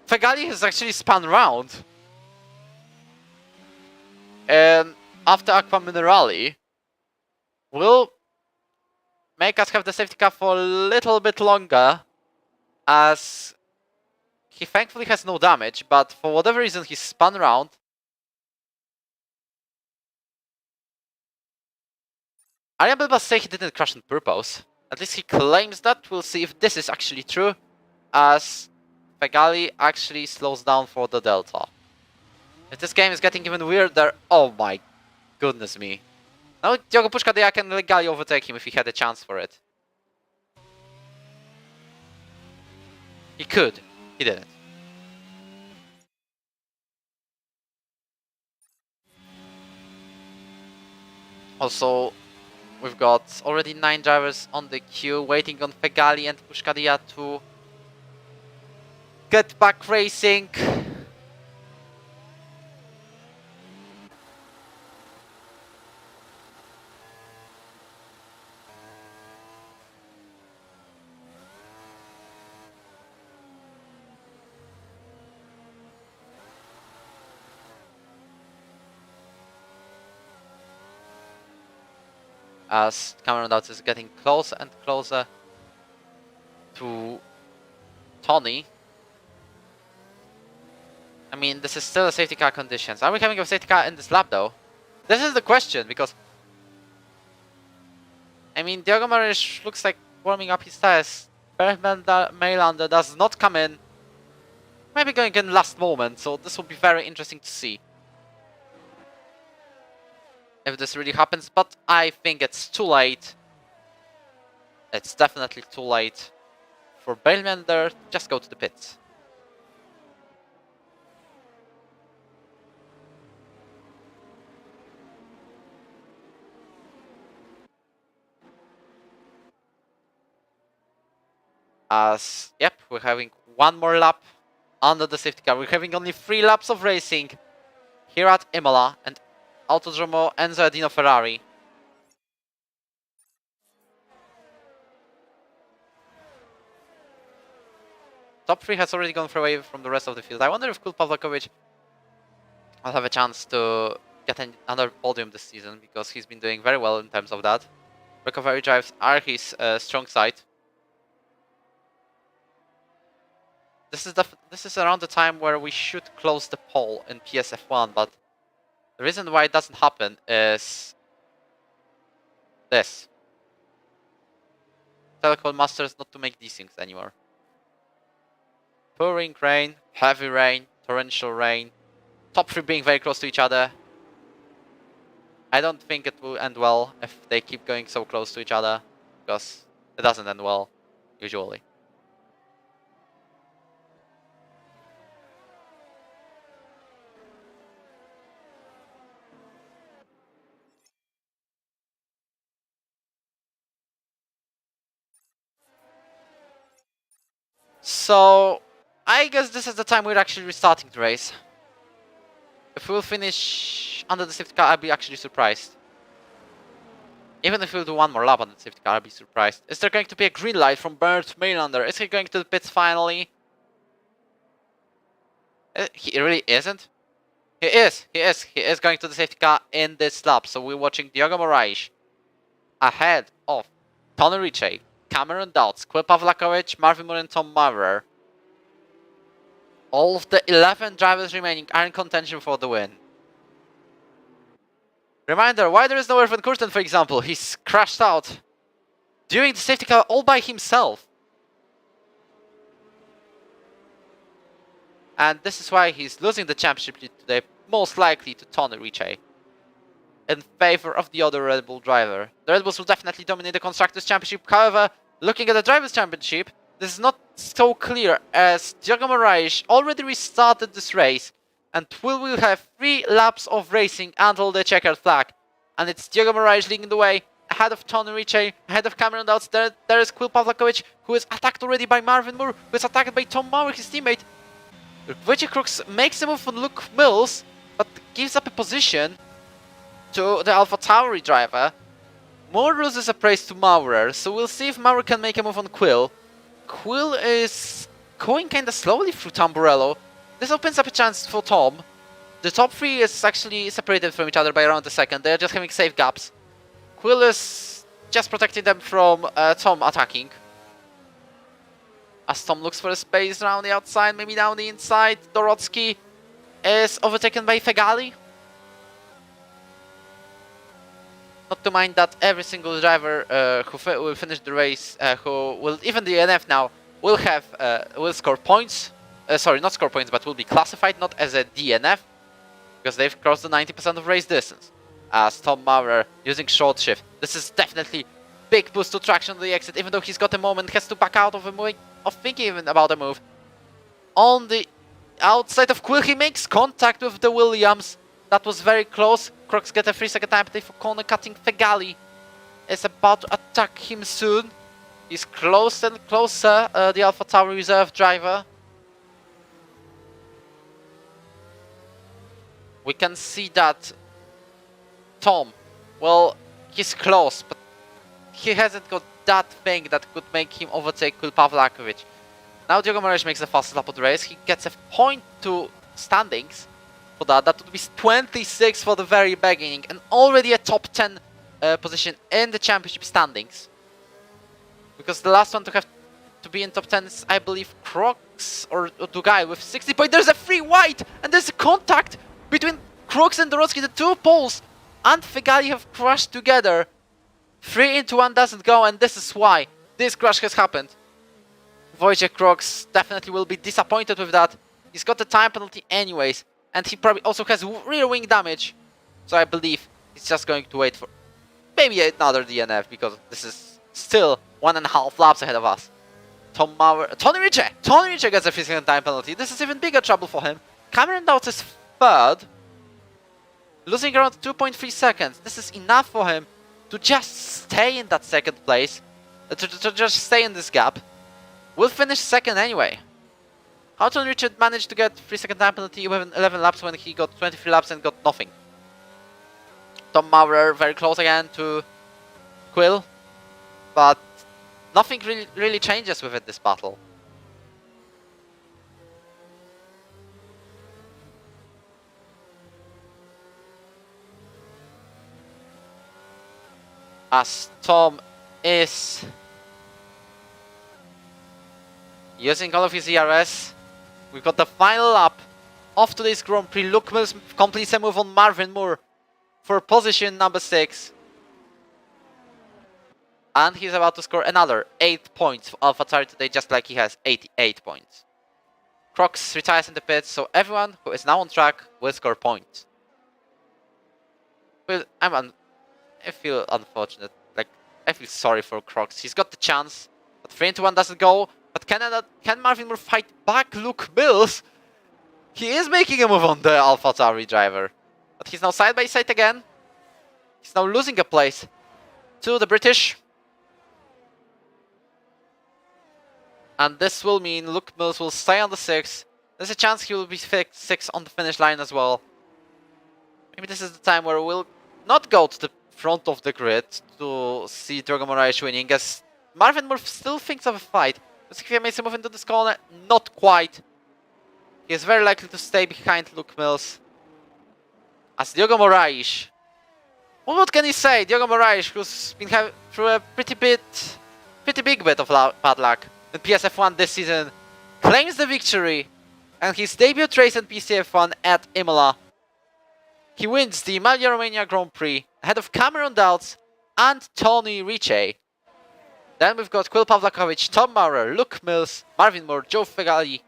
Fegali has actually spun round. And after Aqua Minerali will make us have the safety car for a little bit longer, as he thankfully has no damage, but for whatever reason he spun around. Aryan Bilbas say he didn't crash on purpose. At least he claims that. We'll see if this is actually true, as Fegali actually slows down for the Delta. If this game is getting even weirder, oh my goodness me. Now Diogo Pushkadia can legally overtake him if he had a chance for it. He could. He didn't. Also, we've got already 9 drivers on the queue waiting on Fegali and Pushkadia to get back racing. As Cameron Dowds is getting closer and closer to Tony. I mean, this is still a safety car conditions. Are we having a safety car in this lap though? This is the question, because I mean, Diogo Marish looks like warming up his tires. Bergman Mailander does not come in. Maybe going in last moment, so this will be very interesting to see if this really happens, but I think it's too late. It's definitely too late for Bailmander. Just go to the pits. As, yep, we're having one more lap under the safety car. We're having only 3 laps of racing here at Imola and Autodromo Enzo Edino Ferrari. Top 3 has already gone away from the rest of the field. I wonder if Kul Pavlakovic will have a chance to get another podium this season, because he's been doing very well in terms of that. Recovery drives are his strong side. This is around the time where we should close the poll in PSF1, but the reason why it doesn't happen is this. Telecall Masters not to make these things anymore. Pouring rain, heavy rain, torrential rain, top 3 being very close to each other. I don't think it will end well if they keep going so close to each other, because it doesn't end well, usually. So, I guess this is the time we're actually restarting the race. If we'll finish under the safety car, I'll be actually surprised. Even if we'll do one more lap on the safety car, I'll be surprised. Is there going to be a green light from Bert Mailander? Is he going to the pits finally? He really isn't? He is going to the safety car in this lap. So we're watching Diogo Moraes ahead of Tony Ritchie, Cameron Dowds, Kul Pavlakovic, Marvin Moore and Tom Maurer. All of the 11 drivers remaining are in contention for the win. Reminder, why there is no Irvin Curtin, for example? He's crashed out during the safety car all by himself. And this is why he's losing the championship today, most likely to Tony Ricci, in favor of the other Red Bull driver. The Red Bulls will definitely dominate the Constructors' Championship. However, looking at the Drivers' Championship, this is not so clear, as Diogo Moraes already restarted this race, and will have 3 laps of racing until the checkered flag. And it's Diogo Moraes leading the way, ahead of Tony Ricci, ahead of Cameron Dowds. There is Quill Pawlakowicz, who is attacked already by Marvin Moore, who is attacked by Tom Maurer, his teammate. Wojciech Crooks makes a move on Luke Mills, but gives up a position to the AlphaTauri driver. Moore loses a place to Maurer, so we'll see if Maurer can make a move on Quill. Quill is going kinda slowly through Tamburello. This opens up a chance for Tom. The top 3 is actually separated from each other by around a second. They're just having safe gaps. Quill is just protecting them from Tom attacking. As Tom looks for a space around the outside, maybe down the inside, Dorotsky is overtaken by Fegali. Not to mind that every single driver who will finish the race, who will, even the NF now, will have will score points. Sorry, not score points, but will be classified not as a DNF, because they've crossed the 90% of race distance. As Tom Maurer using short shift, this is definitely big boost to traction on the exit. Even though he's got a moment, has to back out of a move, of thinking even about a move. On the outside of Quill, he makes contact with the Williams. That was very close. Crooks get a 3-second time penalty for corner cutting. Fegali is about to attack him soon. He's closer and closer, the AlphaTauri reserve driver. We can see that Tom, well, he's close, but he hasn't got that thing that could make him overtake Quill Pawlakowicz. Now Diogo Moraes makes the fastest lap of the race. He gets a point to standings for that. That would be 26 for the very beginning, and already a top 10 position in the championship standings. Because the last one to have to be in top 10 is, I believe, Crooks or Dugai with 60 points. There's a free white, and there's a contact between Crooks and Dorotsky. The 2 poles and Fegali have crashed together. 3 into 1 doesn't go, and this is why this crash has happened. Wojciech Crooks definitely will be disappointed with that. He's got the time penalty anyways, and he probably also has rear wing damage. So I believe he's just going to wait for maybe another DNF, because this is still 1.5 laps ahead of us. Tony Ricci gets a 3-second time penalty. This is even bigger trouble for him. Cameron Dowds is 3rd, losing around 2.3 seconds. This is enough for him to just stay in that 2nd place, to just stay in this gap. We'll finish 2nd anyway. How Tony Ricci managed to get 3-second time penalty within 11 laps when he got 23 laps and got nothing. Tom Maurer very close again to Quill, but nothing really changes with it this battle. As Tom is using all of his ERS, we've got the final lap of today's Grand Prix. Luke Mills completes a move on Marvin Moore for position number 6. And he's about to score another 8 points for AlphaTauri today, just like he has 88 points. Crooks retires in the pits, so everyone who is now on track will score points. Well, I feel unfortunate. Like, I feel sorry for Crooks. He's got the chance, but 3 into 1 doesn't go. But can Marvin Moore fight back Luke Mills? He is making a move on the AlphaTauri driver, but he's now side by side again. He's now losing a place to the British. And this will mean Luke Mills will stay on the 6. There's a chance he will be 6 on the finish line as well. Maybe this is the time where we'll not go to the front of the grid to see Diogo Moraes winning, as Marvin Moore still thinks of a fight. Let's see if he makes a move into this corner. Not quite. He is very likely to stay behind Luke Mills. As Diogo Moraes, well, what can he say? Diogo Moraes, who's been through a pretty big bit of bad luck in PSF1 this season, claims the victory and his debut race in PCF1 at Imola. He wins the Emilia-Romagna Grand Prix ahead of Cameron Doubts and Tony Ricci. Then we've got Quill Pawlakowicz, Tom Maurer, Luke Mills, Marvin Moore, Joe Fegali,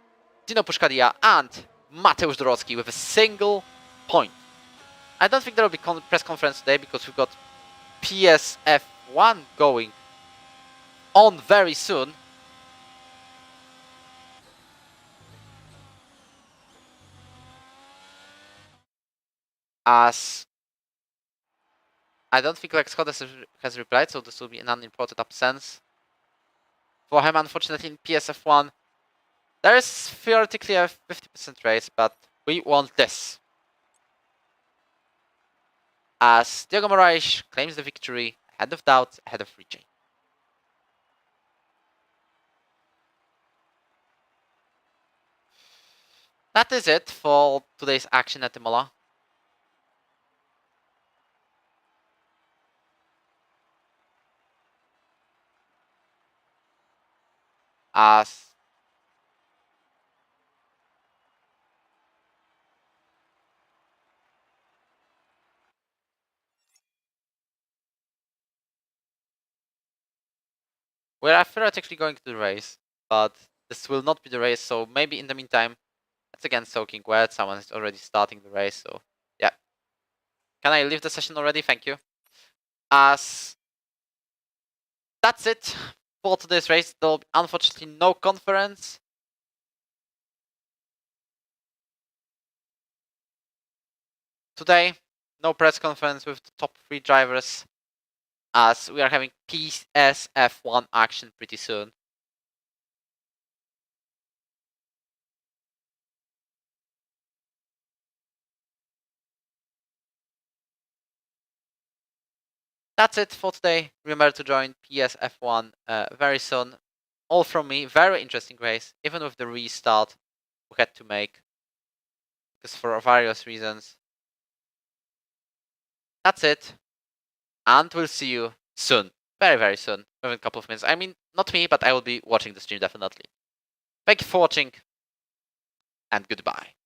Dino Puszkadia and Mateusz Dorocki with a single point. I don't think there will be press conference today because we've got PSF1 going on very soon. As I don't think Lex Scott has replied, so this will be an unimportant absence for him. Unfortunately, in PSF1, there is theoretically a 50% race, but we want this. As Diogo Moraes claims the victory ahead of Doubt, ahead of Ricci. That is it for today's action at Imola. As we are theoretically going to the race, but this will not be the race, so maybe in the meantime, it's again soaking wet, someone is already starting the race, so yeah. Can I leave the session already? Thank you. As that's it for today's race. There will be unfortunately no conference. Today, no press conference with the top 3 drivers, as we are having PSF1 action pretty soon. That's it for today. Remember to join PSF1 very soon. All from me. Very interesting race, even with the restart we had to make, because for various reasons. That's it. And we'll see you soon. Very, very soon. Within a couple of minutes. I mean, not me, but I will be watching the stream definitely. Thank you for watching, and goodbye.